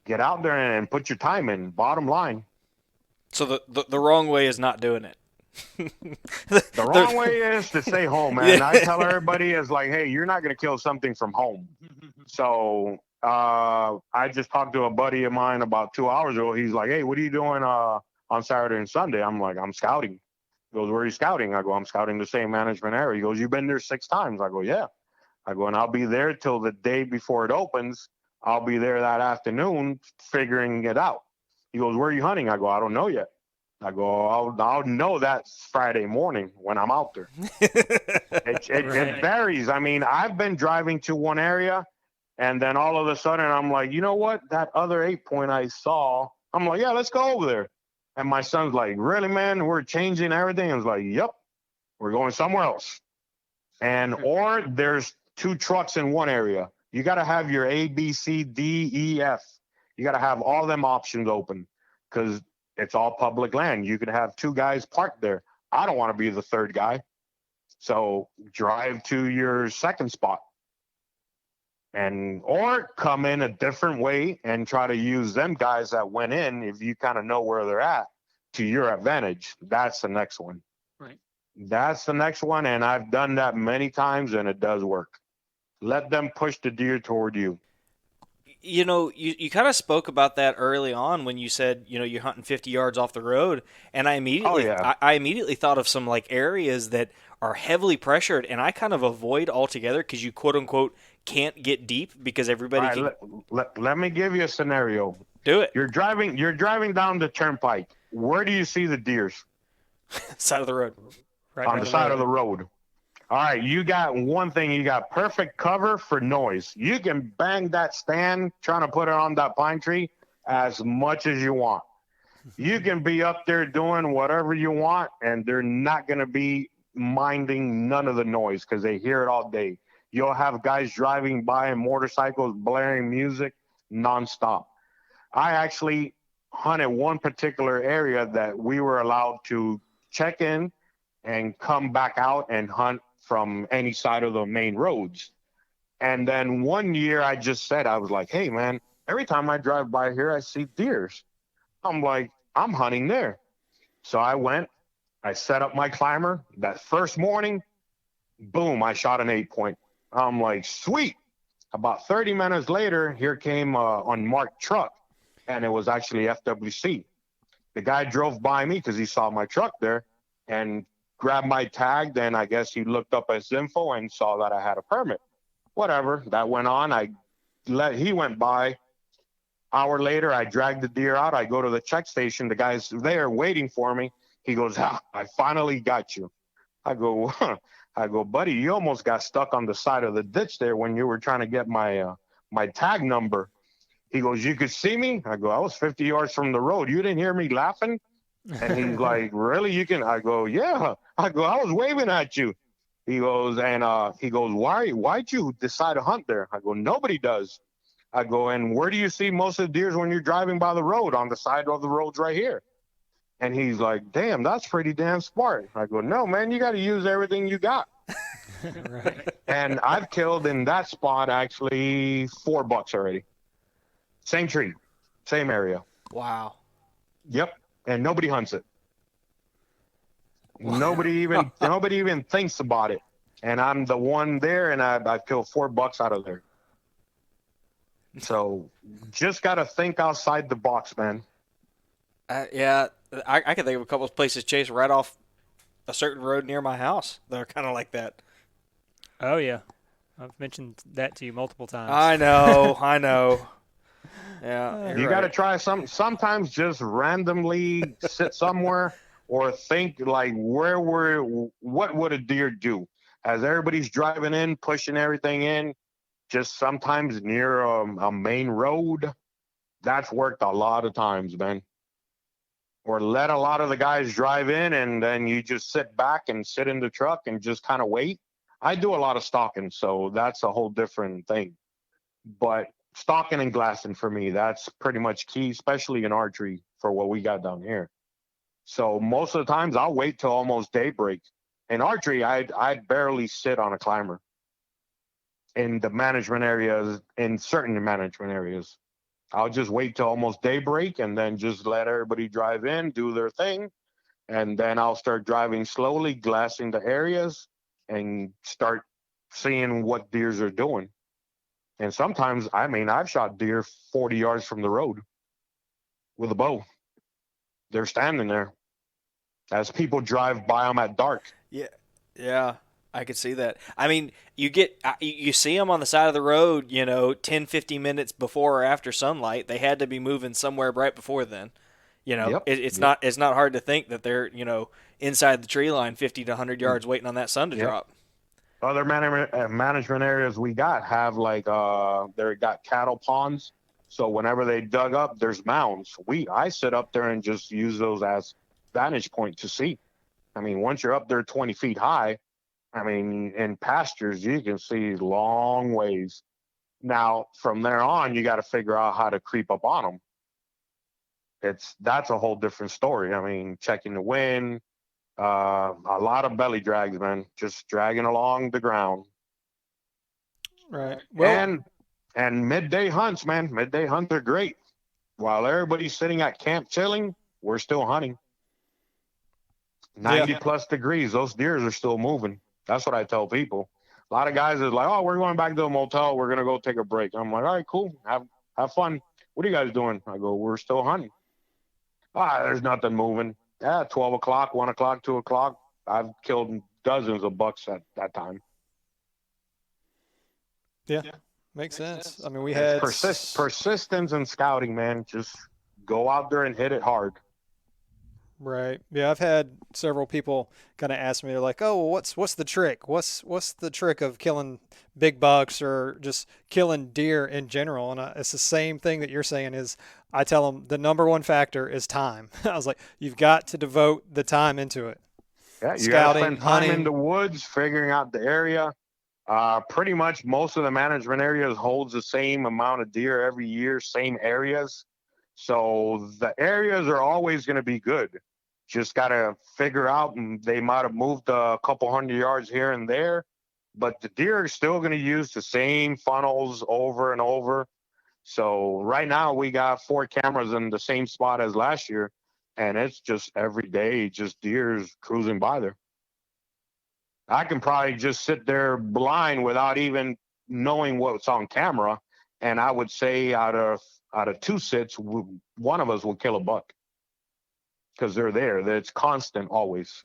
Get out there and put your time in. Bottom line. So the wrong way is not doing it. The wrong way is to stay home, man. Yeah. I tell everybody is like, hey, you're not going to kill something from home. So I just talked to a buddy of mine about 2 hours ago. He's like, hey, what are you doing on Saturday and Sunday? I'm like, I'm scouting. He goes, where are you scouting? I go, I'm scouting the same management area. He goes, you've been there 6 times. I go, yeah. I go, and I'll be there till the day before it opens. I'll be there that afternoon figuring it out. He goes, where are you hunting? I go, I don't know yet. I go, I'll know that Friday morning when I'm out there. It varies. I mean, I've been driving to one area, and then all of a sudden I'm like, you know what? That other 8-point I saw, I'm like, yeah, let's go over there. And my son's like, really, man? We're changing everything? I was like, yep, we're going somewhere else. And or there's 2 trucks in one area. You got to have your A, B, C, D, E, F. You got to have all them options open because it's all public land. You could have 2 guys parked there. I don't want to be the 3rd guy. So drive to your second spot and or come in a different way and try to use them guys that went in, if you kind of know where they're at, to your advantage. That's the next one. Right. That's the next one. And I've done that many times and it does work. Let them push the deer toward you. You know, you kind of spoke about that early on when you said, you know, you're hunting 50 yards off the road, and I immediately thought of some like areas that are heavily pressured, and I kind of avoid altogether because you quote unquote can't get deep because everybody right, let me give you a scenario. Do it. You're driving down the turnpike. Where do you see the deers? Side of the road. Right on the side of the road. All right, you got one thing. You got perfect cover for noise. You can bang that stand trying to put it on that pine tree as much as you want. You can be up there doing whatever you want, and they're not going to be minding none of the noise because they hear it all day. You'll have guys driving by in motorcycles blaring music nonstop. I actually hunted one particular area that we were allowed to check in and come back out and hunt from any side of the main roads. And then one year I just said, I was like, hey, man, every time I drive by here, I see deers. I'm like, I'm hunting there. So I went, I set up my climber. That first morning, boom, I shot an 8-point. I'm like, sweet. About 30 minutes later, here came an unmarked truck, and it was actually FWC. The guy drove by me because he saw my truck there and grabbed my tag. Then I guess he looked up his info and saw that I had a permit. Whatever, that went on. He went by. Hour later, I dragged the deer out. I go to the check station. The guy's there waiting for me. He goes, I finally got you. I go, buddy, you almost got stuck on the side of the ditch there when you were trying to get my tag number. He goes, you could see me? I go, I was 50 yards from the road. You didn't hear me laughing? And he's like, really? You can? I go, yeah. I go, I was waving at you. He goes, why'd you decide to hunt there? I go, nobody does. I go, and where do you see most of the deers when you're driving by the road? On the side of the roads right here. And he's like, damn, that's pretty damn smart. I go, no, man, you got to use everything you got. Right. And I've killed in that spot actually 4 bucks already. Same tree, same area. Wow. Yep. And nobody hunts it. Wow. Nobody even thinks about it. And I'm the one there, and I've killed 4 bucks out of there. So just got to think outside the box, man. Yeah, I can think of a couple of places, Chase, right off a certain road near my house that are kind of like that. Oh, yeah. I've mentioned that to you multiple times. I know. Yeah, you got to try sometimes just randomly sit somewhere or think like what would a deer do? As everybody's driving in, pushing everything in, just sometimes near a main road, that's worked a lot of times, man. Or let a lot of the guys drive in and then you just sit back and sit in the truck and just kind of wait. I do a lot of stalking, so that's a whole different thing. But stalking and glassing for me, that's pretty much key, especially in archery for what we got down here. So most of the times I'll wait till almost daybreak. In archery, I'd barely sit on a climber in the management areas, in certain management areas. I'll just wait till almost daybreak and then just let everybody drive in, do their thing, and then I'll start driving slowly, glassing the areas, and start seeing what deers are doing. And sometimes, I mean, I've shot deer 40 yards from the road with a bow. They're standing there as people drive by them at dark. Yeah, yeah, I could see that. I mean, you see them on the side of the road, 10, 15 minutes before or after sunlight. They had to be moving somewhere right before then. Yep. It's Yep. not hard to think that they're inside the tree line, 50 to 100 yards, waiting on that sun to Yep. drop. Other management areas we got have like they got cattle ponds. So whenever they dug up, there's mounds. I sit up there and just use those as vantage point to see. I mean, once you're up there 20 feet high, I mean, in pastures you can see long ways. Now from there on, you got to figure out how to creep up on them. That's a whole different story. I mean, checking the wind, a lot of belly drags, man, just dragging along the ground. Right. Well, And midday hunts, man. Midday hunts are great. While everybody's sitting at camp chilling, we're still hunting. yeah. 90 plus degrees, those deers are still moving. That's what I tell people. A lot of guys is like, oh, we're going back to the motel. We're gonna go take a break. I'm like, all right, cool. Have fun. What are you guys doing? I go, we're still hunting. There's nothing moving. Yeah, 12 o'clock, 1 o'clock, 2 o'clock. I've killed dozens of bucks at that time. Yeah. Makes sense. I mean, we It's had persistence and scouting, man. Just go out there and hit it hard. right. Yeah, I've had several people kind of ask me. They're like, "Oh, well, what's the trick? What's the trick of killing big bucks or just killing deer in general?" And it's the same thing that you're saying. Is I tell them the number one factor is time. I was like, you've got to devote the time into it. Yeah, you got to Scouting, spend time in hunting. the woods, figuring out the area. Pretty much most of the management areas holds the same amount of deer every year, same areas. So the areas are always going to be good. Just got to figure out, and they might have moved a couple hundred yards here and there, but the deer are still going to use the same funnels over and over. So right now we got 4 cameras in the same spot as last year, and it's just every day, just deers cruising by there. I can probably just sit there blind without even knowing what's on camera, and I would say out of 2 sits, one of us will kill a buck because they're there. It's constant always.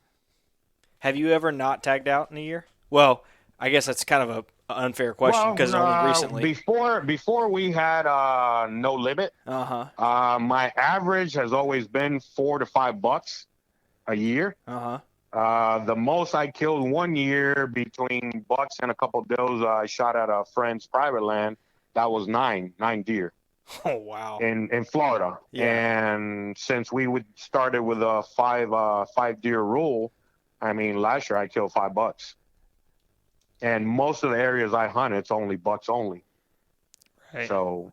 Have you ever not tagged out in a year? Well, I guess that's kind of a unfair question Well, because only recently. before we had no limit, Uh huh. my average has always been $4 to $5 a year. Uh huh. The most I killed 1 year between bucks and a couple of does I shot at a friend's private land. That was nine deer Oh wow. in Florida. Yeah. And since we would started with a five deer rule, I mean last year I killed $5. And most of the areas I hunt, it's only bucks only. Right. So,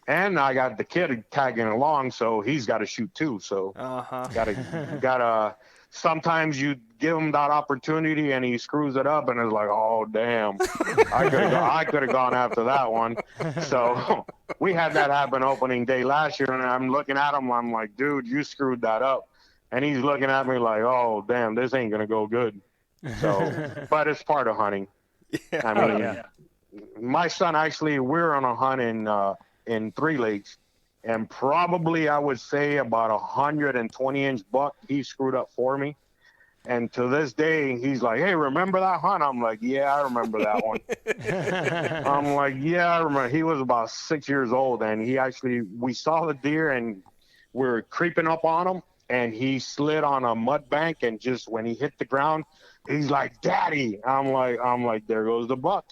and I got the kid tagging along, so he's got to shoot too. So, Uh huh. gotta. Sometimes you give him that opportunity, and he screws it up, and it's like, oh damn, I could have gone after that one. So, we had that happen opening day last year, and I'm looking at him, I'm like, dude, you screwed that up, and he's looking at me like, oh damn, this ain't gonna go good. So, but it's part of hunting. I Oh mean, yeah. my son actually, we're on a hunt in 3 Lakes, and probably I would say about 120-inch buck he screwed up for me. And to this day, he's like, "Hey, remember that hunt?" I'm like, "Yeah, I remember that one." I'm like, "Yeah, I remember." He was about 6 years old, and we saw the deer, and we are creeping up on him, and he slid on a mud bank, and just when he hit the ground, he's like, "Daddy!" I'm like, there goes the buck.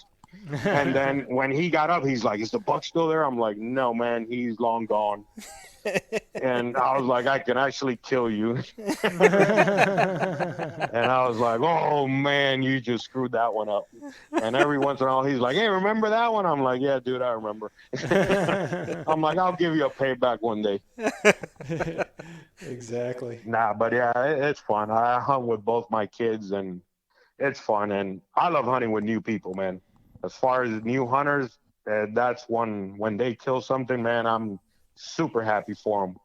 And then when he got up, he's like, "Is the buck still there?" I'm like, "No, man, he's long gone." And I was like, "I can actually kill you." And I was like, "Oh man, you just screwed that one up." And every once in a while, he's like, "Hey, remember that one?" I'm like, "Yeah, dude, I remember." I'm like, "I'll give you a payback one day." Exactly. Nah, but yeah, it's fun. I hunt with both my kids, and it's fun. And I love hunting with new people, man. As far as new hunters, that's one when they kill something, man. I'm super happy for them.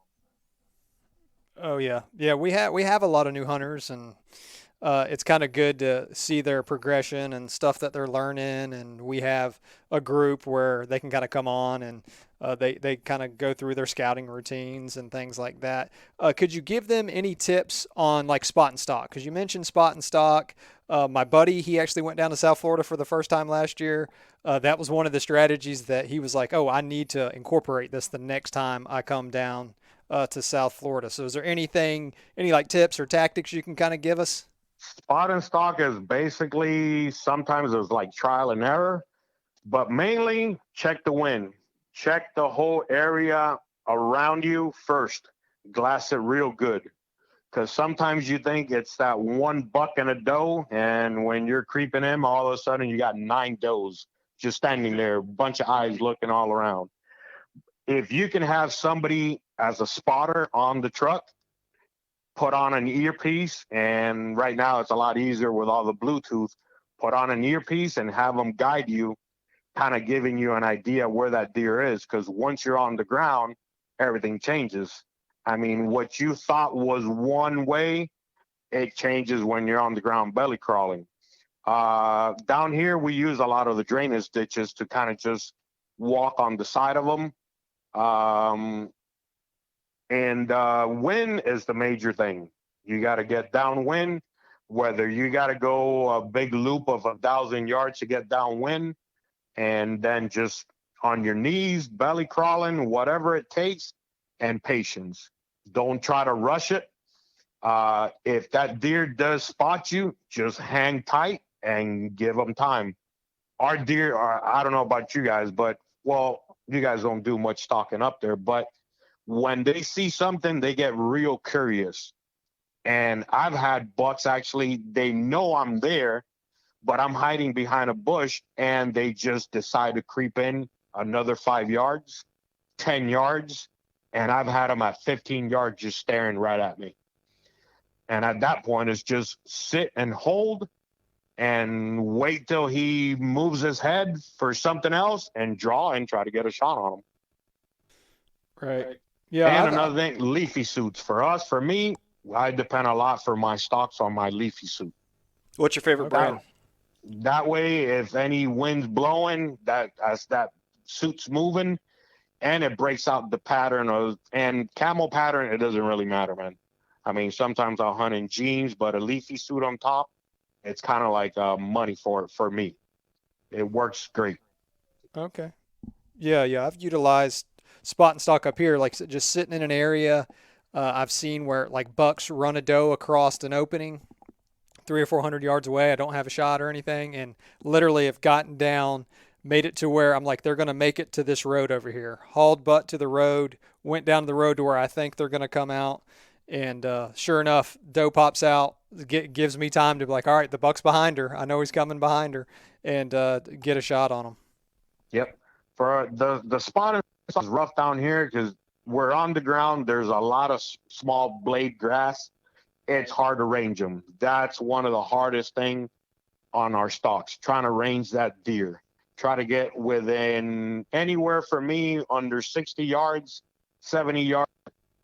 Oh yeah, yeah. We have a lot of new hunters, and it's kind of good to see their progression and stuff that they're learning. And we have a group where they can kind of come on and they kind of go through their scouting routines and things like that. Could you give them any tips on like spot and stock? Because you mentioned spot and stock. My buddy, he actually went down to South Florida for the first time last year. That was one of the strategies that he was like, "Oh, I need to incorporate this the next time I come down to South Florida." So, is there any like tips or tactics you can kind of give us? Spot and stock is basically sometimes it's like trial and error, but mainly check the wind, check the whole area around you first, glass it real good. Because sometimes you think it's that one buck and a doe, and when you're creeping in, all of a sudden you got 9 does just standing there, a bunch of eyes looking all around. If you can have somebody as a spotter on the truck, put on an earpiece, and right now it's a lot easier with all the Bluetooth. Put on an earpiece and have them guide you, kind of giving you an idea where that deer is. Because once you're on the ground, everything changes. I mean, what you thought was one way, it changes when you're on the ground belly crawling. Down here, we use a lot of the drainage ditches to kind of just walk on the side of them. Um, and wind is the major thing. You got to get downwind, whether you got to go a big loop of 1,000 yards to get downwind, and then just on your knees, belly crawling, whatever it takes, and patience. Don't try to rush it. If that deer does spot you, just hang tight and give them time. Our deer are, I don't know about you guys, but well, you guys don't do much stalking up there, but when they see something, they get real curious. And I've had bucks actually, they know I'm there, but I'm hiding behind a bush, and they just decide to creep in another 5 yards, 10 yards. And I've had them at 15 yards just staring right at me. And at that point, it's just sit and hold and wait till he moves his head for something else and draw and try to get a shot on him. Right. Yeah. And another thing, leafy suits. For us, for me, I depend a lot for my stocks on my leafy suit. What's your favorite brand? That way, if any wind's blowing, that as that suit's moving, and it breaks out the pattern of and camel pattern, it doesn't really matter, man. I mean, sometimes I'll hunt in jeans, but a leafy suit on top, it's kind of like money for me. It works great. Okay. Yeah, yeah. I've utilized spot and stock up here, like just sitting in an area. I've seen where like bucks run a doe across an opening 300 or 400 yards away. I don't have a shot or anything, and literally have gotten down, made it to where I'm like, they're going to make it to this road over here. Hauled butt to the road, went down the road to where I think they're going to come out, and sure enough, doe pops out. Gives me time to be like, all right, the buck's behind her. I know he's coming behind her, and get a shot on him. Yep. For the spot is rough down here because we're on the ground. There's a lot of small blade grass. It's hard to range them. That's one of the hardest thing on our stalks, trying to range that deer. Try to get within anywhere for me under 60 yards, 70 yards,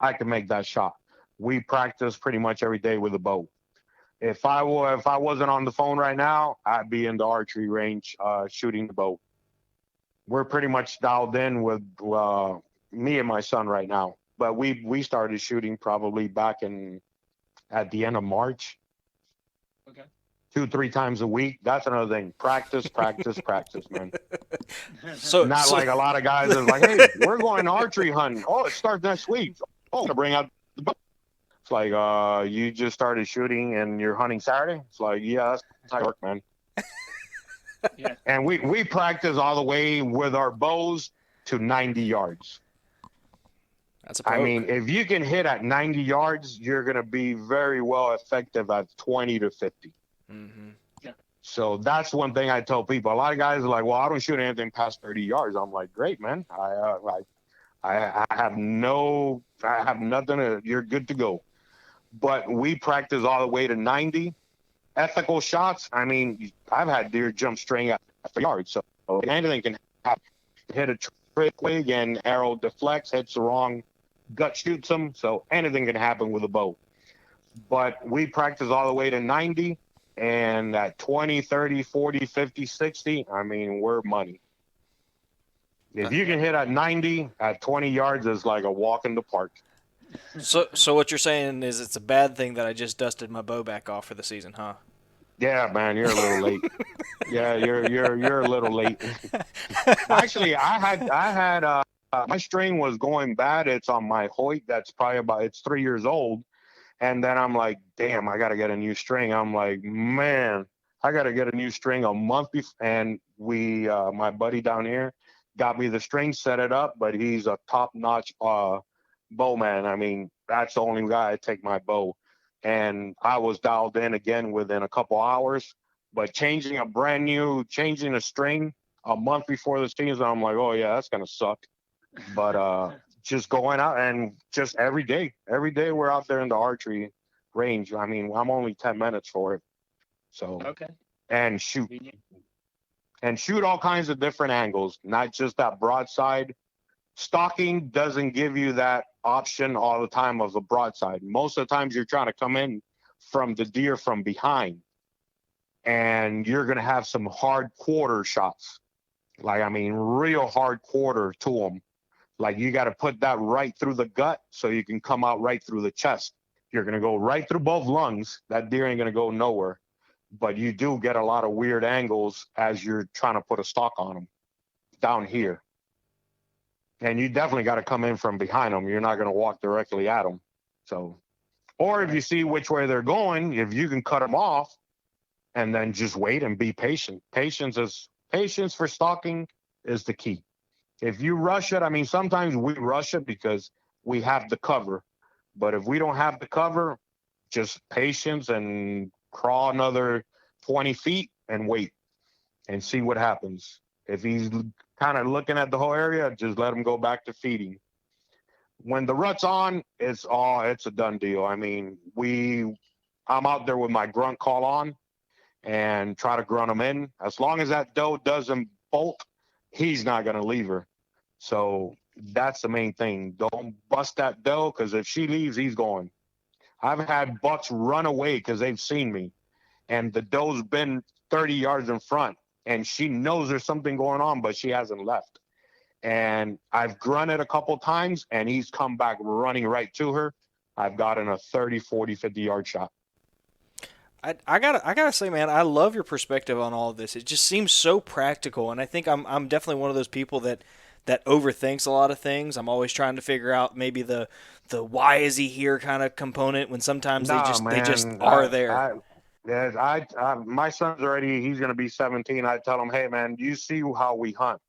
I can make that shot. We practice pretty much every day with a bow. If I wasn't on the phone right now, I'd be in the archery range shooting the bow. We're pretty much dialed in with me and my son right now. But we started shooting probably back in at the end of March. Okay. 2-3 times a week. That's another thing. Practice, practice, practice, man. So Like a lot of guys are like, hey, we're going archery hunting. Oh, it starts next week. Oh, to bring out the bow. It's like, you just started shooting and you're hunting Saturday. It's like, yeah, that's how it work, man. Yeah. And we practice all the way with our bows to 90 yards. That's a I poke. mean, if you can hit at 90 yards, you're going to be very well effective at 20 to 50. Mm-hmm. So that's one thing I tell people. A lot of guys are like, well, I don't shoot anything past 30 yards. I'm like, great, man. I have nothing. You're good to go. But we practice all the way to 90. Ethical shots. I mean, I've had deer jump string at 3 yards. So anything can happen. Hit a twig and arrow deflects, hits the wrong gut, shoots them. So anything can happen with a bow. But we practice all the way to 90. And at 20, 30, 40, 50, 60, I mean, we're money. If you can hit at 90, at 20 yards is like a walk in the park. So what you're saying is it's a bad thing that I just dusted my bow back off for the season, huh? Yeah, man, you're a little late. Yeah, you're a little late. Actually, I had my string was going bad. It's on my Hoyt. That's probably it's 3 years old. And then I'm like, damn, I got to get a new string. I'm like, man, I got to get a new string a month before. And my buddy down here got me the string, set it up, but he's a top-notch bowman. I mean, that's the only guy I take my bow. And I was dialed in again within a couple hours. But changing a string a month before the season, I'm like, oh, yeah, that's going to suck. But just going out and just every day we're out there in the archery range. I mean, I'm only 10 minutes for it. So, Okay. and shoot all kinds of different angles, not just that broadside. Stalking doesn't give you that option all the time of a broadside. Most of the times you're trying to come in from the deer from behind, and you're going to have some hard quarter shots. Like, I mean, real hard quarter to them. Like, you got to put that right through the gut so you can come out right through the chest. You're going to go right through both lungs. That deer ain't going to go nowhere. But you do get a lot of weird angles as you're trying to put a stalk on them down here. And you definitely got to come in from behind them. You're not going to walk directly at them. So, or if you see which way they're going, if you can cut them off and then just wait and be patient. Patience for stalking is the key. If you rush it, I mean, sometimes we rush it because we have the cover. But if we don't have the cover, just patience and crawl another 20 feet and wait and see what happens. If he's kind of looking at the whole area, just let him go back to feeding. When the rut's on, it's a done deal. I mean, I'm out there with my grunt call on and try to grunt him in. As long as that doe doesn't bolt, he's not going to leave her. So that's the main thing. Don't bust that doe, because if she leaves, he's going. I've had bucks run away because they've seen me, and the doe's been 30 yards in front, and she knows there's something going on, but she hasn't left. And I've grunted a couple times, and he's come back running right to her. I've gotten a 30, 40, 50-yard shot. I gotta say, man, I love your perspective on all of this. It just seems so practical, and I think I'm definitely one of those people that overthinks a lot of things. I'm always trying to figure out maybe the why is he here kind of component, when sometimes they just are there. My son's he's going to be 17. I tell him, hey, man, you see how we hunt.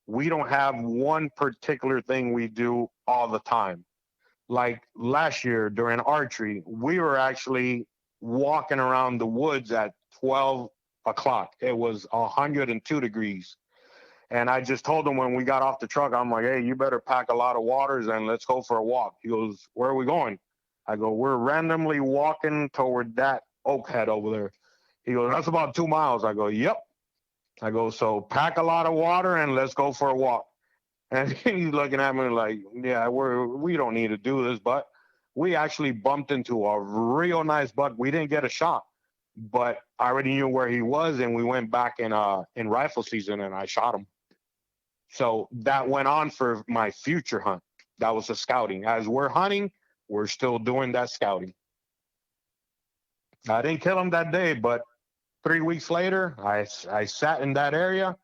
We don't have one particular thing we do all the time. Like last year during archery, we were actually walking around the woods at 12 o'clock. It was 102 degrees. And I just told him when we got off the truck, I'm like, hey, you better pack a lot of waters and let's go for a walk. He goes, where are we going? I go, we're randomly walking toward that oak head over there. He goes, that's about 2 miles. I go, yep. I go, so pack a lot of water and let's go for a walk. And he's looking at me like, yeah, we don't need to do this. But we actually bumped into a real nice buck. We didn't get a shot, but I already knew where he was, and we went back in rifle season, and I shot him. So that went on for my future hunt. That was the scouting. As we're hunting, we're still doing that scouting. I didn't kill him that day, but 3 weeks later, I sat in that area.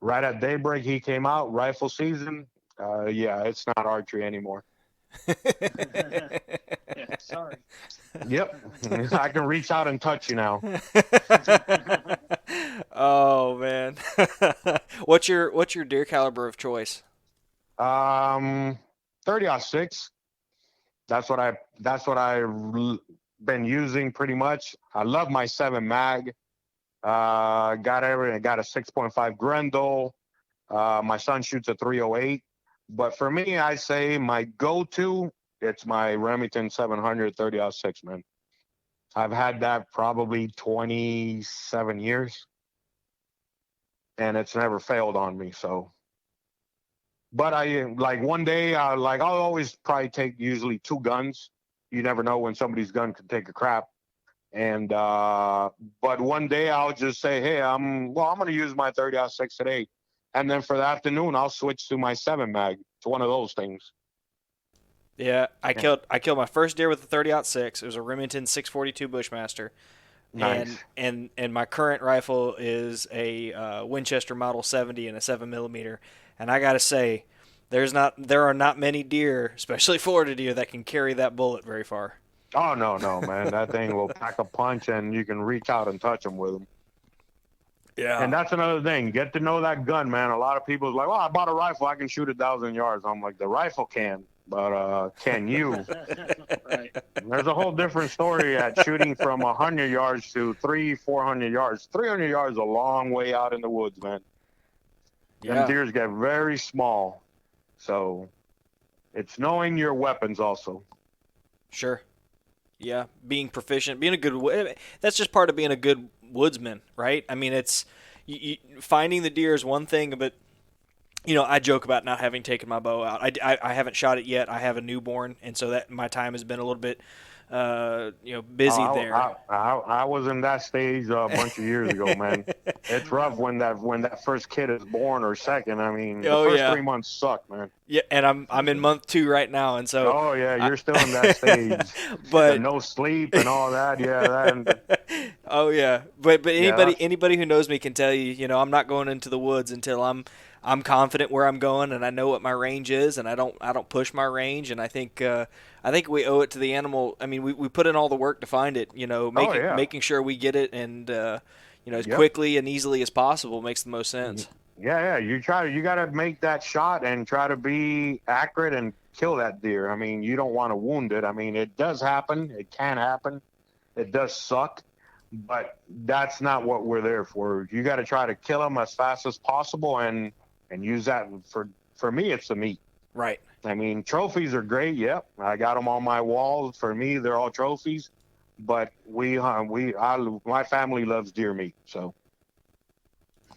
Right at daybreak, he came out, rifle season. Yeah, it's not archery anymore. Sorry. Yep. I can reach out and touch you now. Oh man. What's your deer caliber of choice? Um, 30-06. That's what I been using pretty much. I love my 7 mag. Got a 6.5 Grendel. My son shoots a 308. But for me, I say my go-to, it's my Remington 700 30-06, man. I've had that probably 27 years, and it's never failed on me. So, but I like one day, I'll always probably take usually 2 guns. You never know when somebody's gun could take a crap. And but one day I'll just say, hey, I'm going to use my 30-06 today, and then for the afternoon I'll switch to my 7 mag. It's one of those things. Yeah, I Yeah. killed my first deer with a 30-06. It was a Remington 642 Bushmaster, and Nice. and my current rifle is a Winchester Model 70 and a 7 millimeter. And I gotta say, there are not many deer, especially Florida deer, that can carry that bullet very far. Oh no, no, man, that thing will pack a punch, and you can reach out and touch them with them. And Yeah. that's another thing. Get to know that gun, man. A lot of people's like, "Oh, I bought a rifle. I can shoot 1,000 yards." I'm like, the rifle can, but can you? Right. There's a whole different story at shooting from 100 yards to 400 yards. 300 yards is a long way out in the woods, man. Them Yeah. deers get very small, so it's knowing your weapons also. Sure. Yeah, being proficient, being a that's just part of being a good woodsman, right? I mean, it's finding the deer is one thing, but I joke about not having taken my bow out. I haven't shot it yet. I have a newborn, and so that my time has been a little bit, busy there. I was in that stage a bunch of years ago, man. It's rough when that first kid is born or second. I mean, the Oh first yeah, 3 months suck, man. yeah, and I'm in month 2 right now, and so, Oh yeah, I, you're still in that stage. The but no sleep and all that. Yeah, that. oh yeah, but Yeah, anybody who knows me can tell you, I'm not going into the woods until I'm confident where I'm going and I know what my range is, and I don't push my range. And I think we owe it to the animal. I mean, we put in all the work to find it, Oh making yeah. making sure we get it, and as Yep. quickly and easily as possible makes the most Yeah, sense. yeah. You gotta make that shot and try to be accurate and kill that deer. I mean, you don't want to wound it. I mean, it does happen. It can happen. It does suck, but that's not what we're there for. You got to try to kill them as fast as possible, and use that for me. It's the meat. Right. I mean, trophies are great. Yep, I got them on my walls. For me, they're all trophies. But my family loves deer meat. So,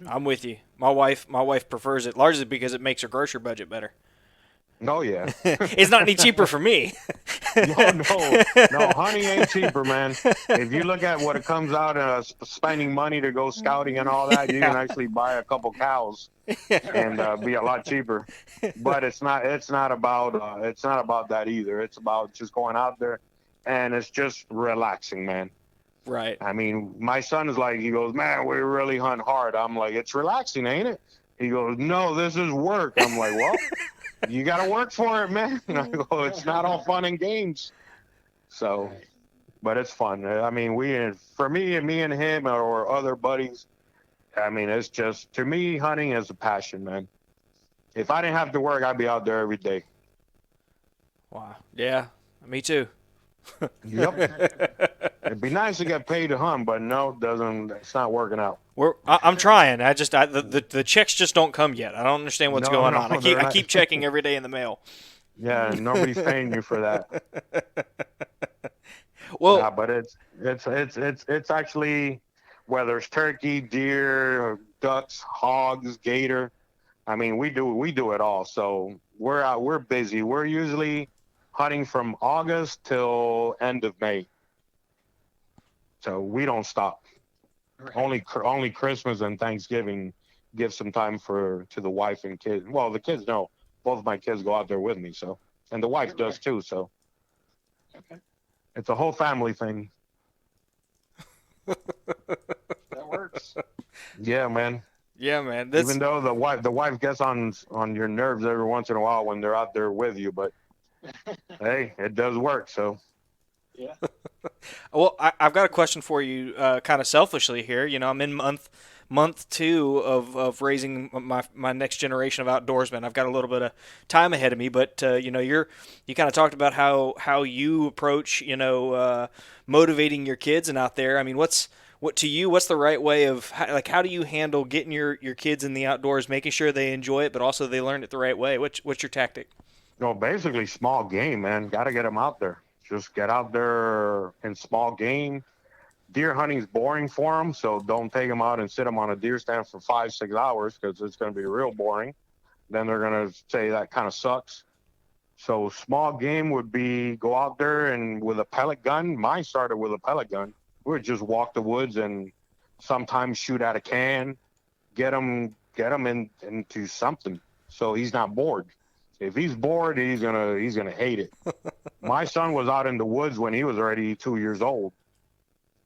I'm with you. My wife prefers it largely because it makes her grocery budget better. oh yeah. It's not any cheaper for me. No, no, no. Honey ain't cheaper, man. If you look at what it comes out spending money to go scouting and all that, you can Yeah. actually buy a couple cows and be a lot cheaper. But it's not. It's not about. It's not about that either. It's about just going out there, and it's just relaxing, man. Right. I mean, my son is like, he goes, man, we really hunt hard. I'm like, it's relaxing, ain't it? He goes, no, this is work. I'm like, well, you got to work for it, man. And I go, it's not all fun and games. So, Right. but it's fun. I mean, for me and him or other buddies, I mean, it's just, to me, hunting is a passion, man. If I didn't have to work, I'd be out there every day. Wow. Yeah. Me too. Yep. It'd be nice to get paid to hunt, but no, it doesn't. It's not working out. I'm trying. The checks just don't come yet. I don't understand what's No, going on. I no, keep they're I not. keep checking every day in the mail. Yeah, nobody's paying you for that. Well, Yeah, but it's actually, whether it's turkey, deer, ducks, hogs, gator. I mean, we do it all. So we're out. We're busy. We're usually hunting from August till end of May. So we don't stop. Right. Only Christmas and Thanksgiving give some time to the wife and kids. Well, the kids know. Both of my kids go out there with me. So, and the wife does too. So Okay. it's a whole family thing. That works. Yeah, man. yeah, man. Even That's though the wife gets on your nerves every once in a while when they're out there with you, but hey, it does work. So Yeah. Well, I've got a question for you, kind of selfishly here. You know, I'm in month two of raising my next generation of outdoorsmen. I've got a little bit of time ahead of me, but you know, you kind of talked about how you approach, you know, motivating your kids and out there. I mean, what to you? What's the right way of how do you handle getting your kids in the outdoors, making sure they enjoy it, but also they learn it the right way? What's your tactic? No, basically small game, man. Got to get them out there. Just get out there in small game. Deer hunting's boring for them, so don't take them out and sit them on a deer stand for 5-6 hours because it's going to be real boring. Then they're going to say that kind of sucks. So small game would be go out there and with a pellet gun. Mine started with a pellet gun. We would just walk the woods and sometimes shoot at a can, get him into something so he's not bored. If he's bored, he's gonna hate it. My son was out in the woods when he was already 2 years old,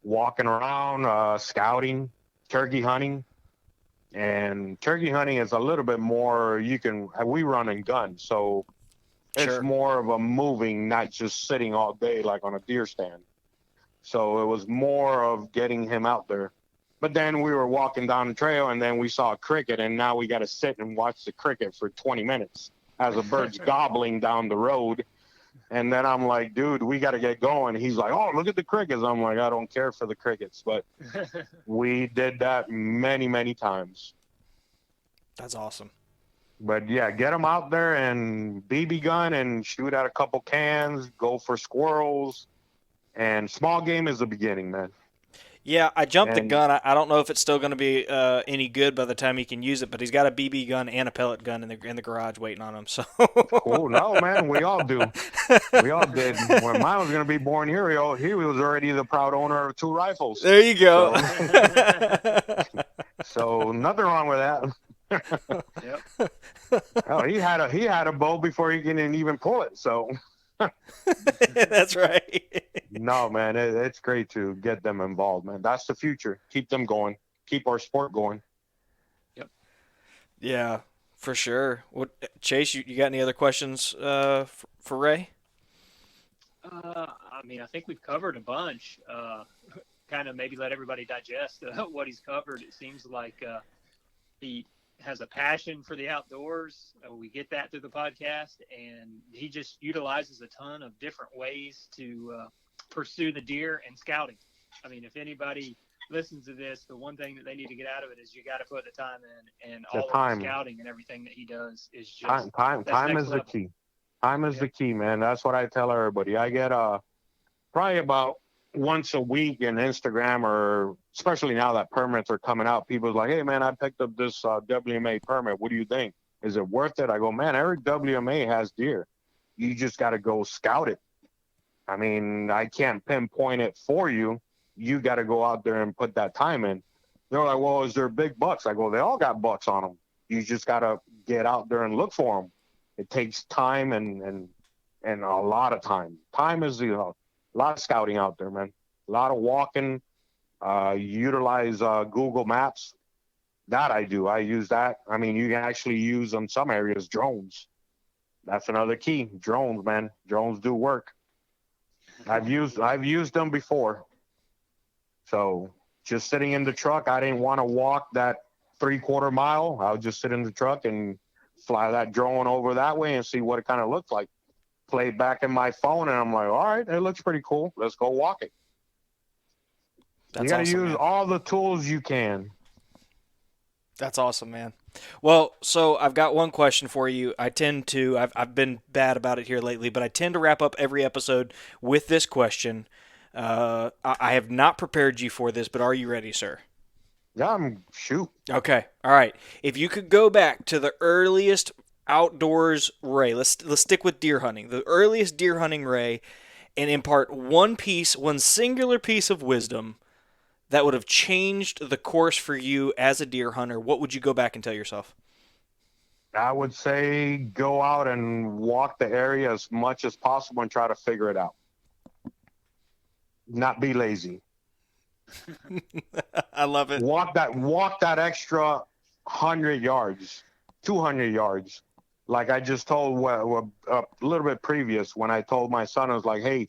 walking around, scouting, turkey hunting. And turkey hunting is a little bit more. We run and gun, so it's Sure. more of a moving, not just sitting all day like on a deer stand. So it was more of getting him out there. But then we were walking down the trail and then we saw a cricket, and now we got to sit and watch the cricket for 20 minutes as a bird's gobbling down the road. And then I'm like, dude, we got to get going. He's like, oh, look at the crickets. I'm like, I don't care for the crickets. But we did that many, many times. That's awesome. But yeah, get them out there and BB gun and shoot at a couple cans, go for squirrels. And small game is the beginning, man. Yeah, I jumped the And gun. I don't know if it's still going to be any good by the time he can use it, but he's got a BB gun and a pellet gun in the garage waiting on him. So cool. No, man, we all do. We all did. When mine was going to be born here, he was already the proud owner of 2 rifles. there you go. So nothing wrong with that. Yep. Oh, he had a bow before he can even pull it. So That's right. no, man, it's great to get them involved, man. That's the future. Keep them going. Keep our sport going. Yeah, for sure. What, Chase? You got any other questions for Ray? I mean, I think we've covered a bunch. Kind of maybe let everybody digest what he's covered. It seems like he has a passion for the outdoors. We get that through the podcast, and he just utilizes a ton of different ways to pursue the deer and scouting. I mean, if anybody listens to this, the one thing that they need to get out of it is you got to put the time in, and all of the scouting and everything that he does is just Time is the key. Time is the key, man. That's what I tell everybody. I get probably about once a week in Instagram, or especially now that permits are coming out, people's like, hey, man, I picked up this WMA permit. What do you think? Is it worth it? I go, man, every WMA has deer. You just got to go scout it. I mean, I can't pinpoint it for you. You got to go out there and put that time in. They're like, well, is there big bucks? I go, they all got bucks on them. You just got to get out there and look for them. It takes time and a lot of time. Time is a lot of scouting out there, man. A lot of walking. Utilize Google Maps. That I do. I use that. I mean, you can actually use in some areas drones. That's another key. Drones, man. Drones do work. I've used them before. So just sitting in the truck, I didn't want to walk that 3/4 mile. I would just sit in the truck and fly that drone over that way and see what it kind of looks like. Play it back in my phone, and I'm like, all right, it looks pretty cool. Let's go walk it. That's you got to awesome, use man. all the tools you can. That's awesome, man. Well, so I've got one question for you. I've been bad about it here lately, but I tend to wrap up every episode with this question. I have not prepared you for this, but are you ready, sir? Yeah, shoot. Okay. All right. If you could go back to the earliest outdoors Ray, let's stick with deer hunting. The earliest deer hunting Ray, and impart one singular piece of wisdom that would have changed the course for you as a deer hunter, what would you go back and tell yourself? I would say go out and walk the area as much as possible and try to figure it out. Not be lazy. I love it. Walk that extra 100 yards, 200 yards. Like I just told a little bit previous when I told my son, I was like, hey,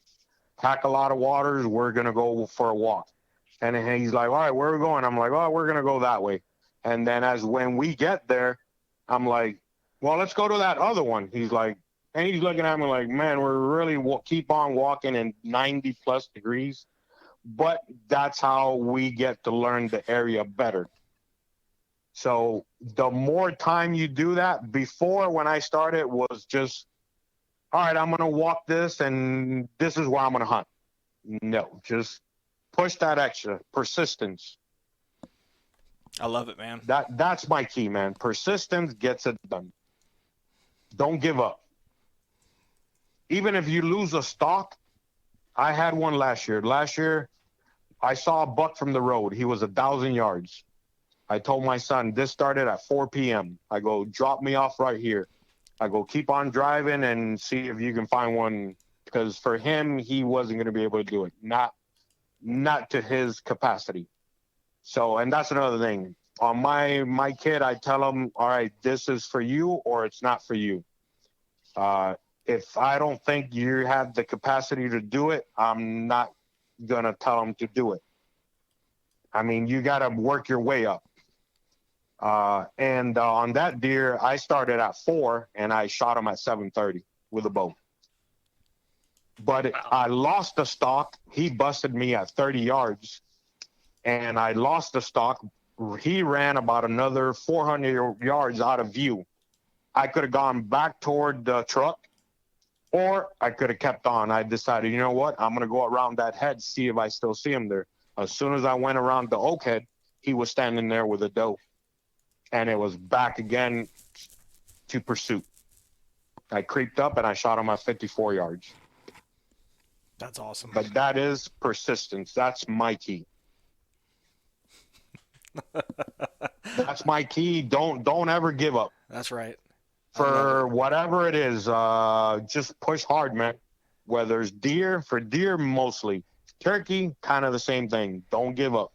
pack a lot of waters. We're going to go for a walk. And he's like, all right, where are we going? I'm like, oh, we're going to go that way. And then when we get there, I'm like, well, let's go to that other one. He's like, and he's looking at me like, man, we're really keep on walking in 90 plus degrees. But that's how we get to learn the area better. So the more time you do that, before when I started was just, all right, I'm going to walk this and this is where I'm going to hunt. No, just push that extra persistence. I love it, man. That's my key, man. Persistence gets it done. Don't give up. Even if you lose a stalk, I had one last year. Last year, I saw a buck from the road. He was 1,000 yards. I told my son, this started at 4 p.m. I go, drop me off right here. I go, keep on driving and see if you can find one. Because for him, he wasn't going to be able to do it. Not to his capacity. So, and that's another thing. On my kid, I tell him, all right, this is for you or it's not for you. If I don't think you have the capacity to do it, I'm not going to tell him to do it. I mean, you got to work your way up. And on that deer, I started at 4 and I shot him at 7:30 with a bow. But I lost the stalk. He busted me at 30 yards. And I lost the stalk. He ran about another 400 yards out of view. I could have gone back toward the truck, or I could have kept on. I decided, you know what? I'm going to go around that head, see if I still see him there. As soon as I went around the oak head, he was standing there with a doe. And it was back again to pursuit. I creeped up and I shot him at 54 yards. That's awesome. But that is persistence. That's my key. That's my key. Don't ever give up. That's right. For whatever it is, just push hard, man. Whether it's deer, for deer mostly. Turkey, kind of the same thing. Don't give up.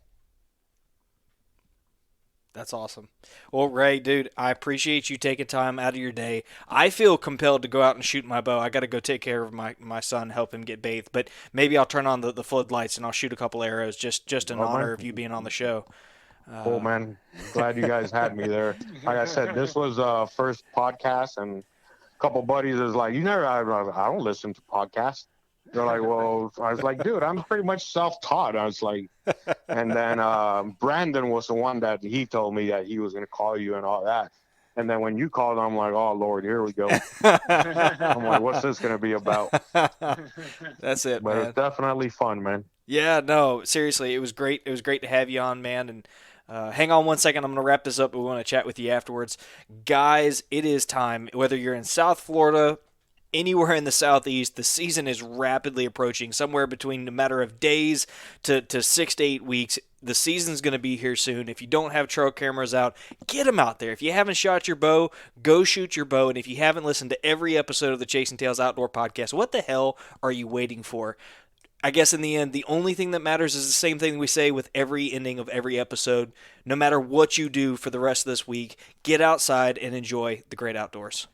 That's awesome. Well, Ray, dude, I appreciate you taking time out of your day. I feel compelled to go out and shoot my bow. I got to go take care of my son, help him get bathed. But maybe I'll turn on the floodlights and I'll shoot a couple arrows just in honor of you being on the show. Cool, man. Glad you guys had me there. Like I said, this was first podcast, and a couple buddies is like, I don't listen to podcasts. They're like, well, I was like, dude, I'm pretty much self-taught. I was like, and then Brandon was the one that he told me that he was going to call you and all that. And then when you called, I'm like, oh, Lord, here we go. I'm like, what's this going to be about? That's it, but man. It's definitely fun, man. Yeah, no, seriously, it was great. It was great to have you on, man. And hang on one second. I'm going to wrap this up. We want to chat with you afterwards. Guys, it is time. Whether you're in South Florida, anywhere in the Southeast, the season is rapidly approaching, somewhere between a matter of days to 6 to 8 weeks. The season's going to be here soon. If you don't have trail cameras out, get them out there. If you haven't shot your bow, go shoot your bow. And if you haven't listened to every episode of the Chasing Tails Outdoor Podcast, what the hell are you waiting for? I guess in the end, the only thing that matters is the same thing we say with every ending of every episode. No matter what you do for the rest of this week, get outside and enjoy the great outdoors.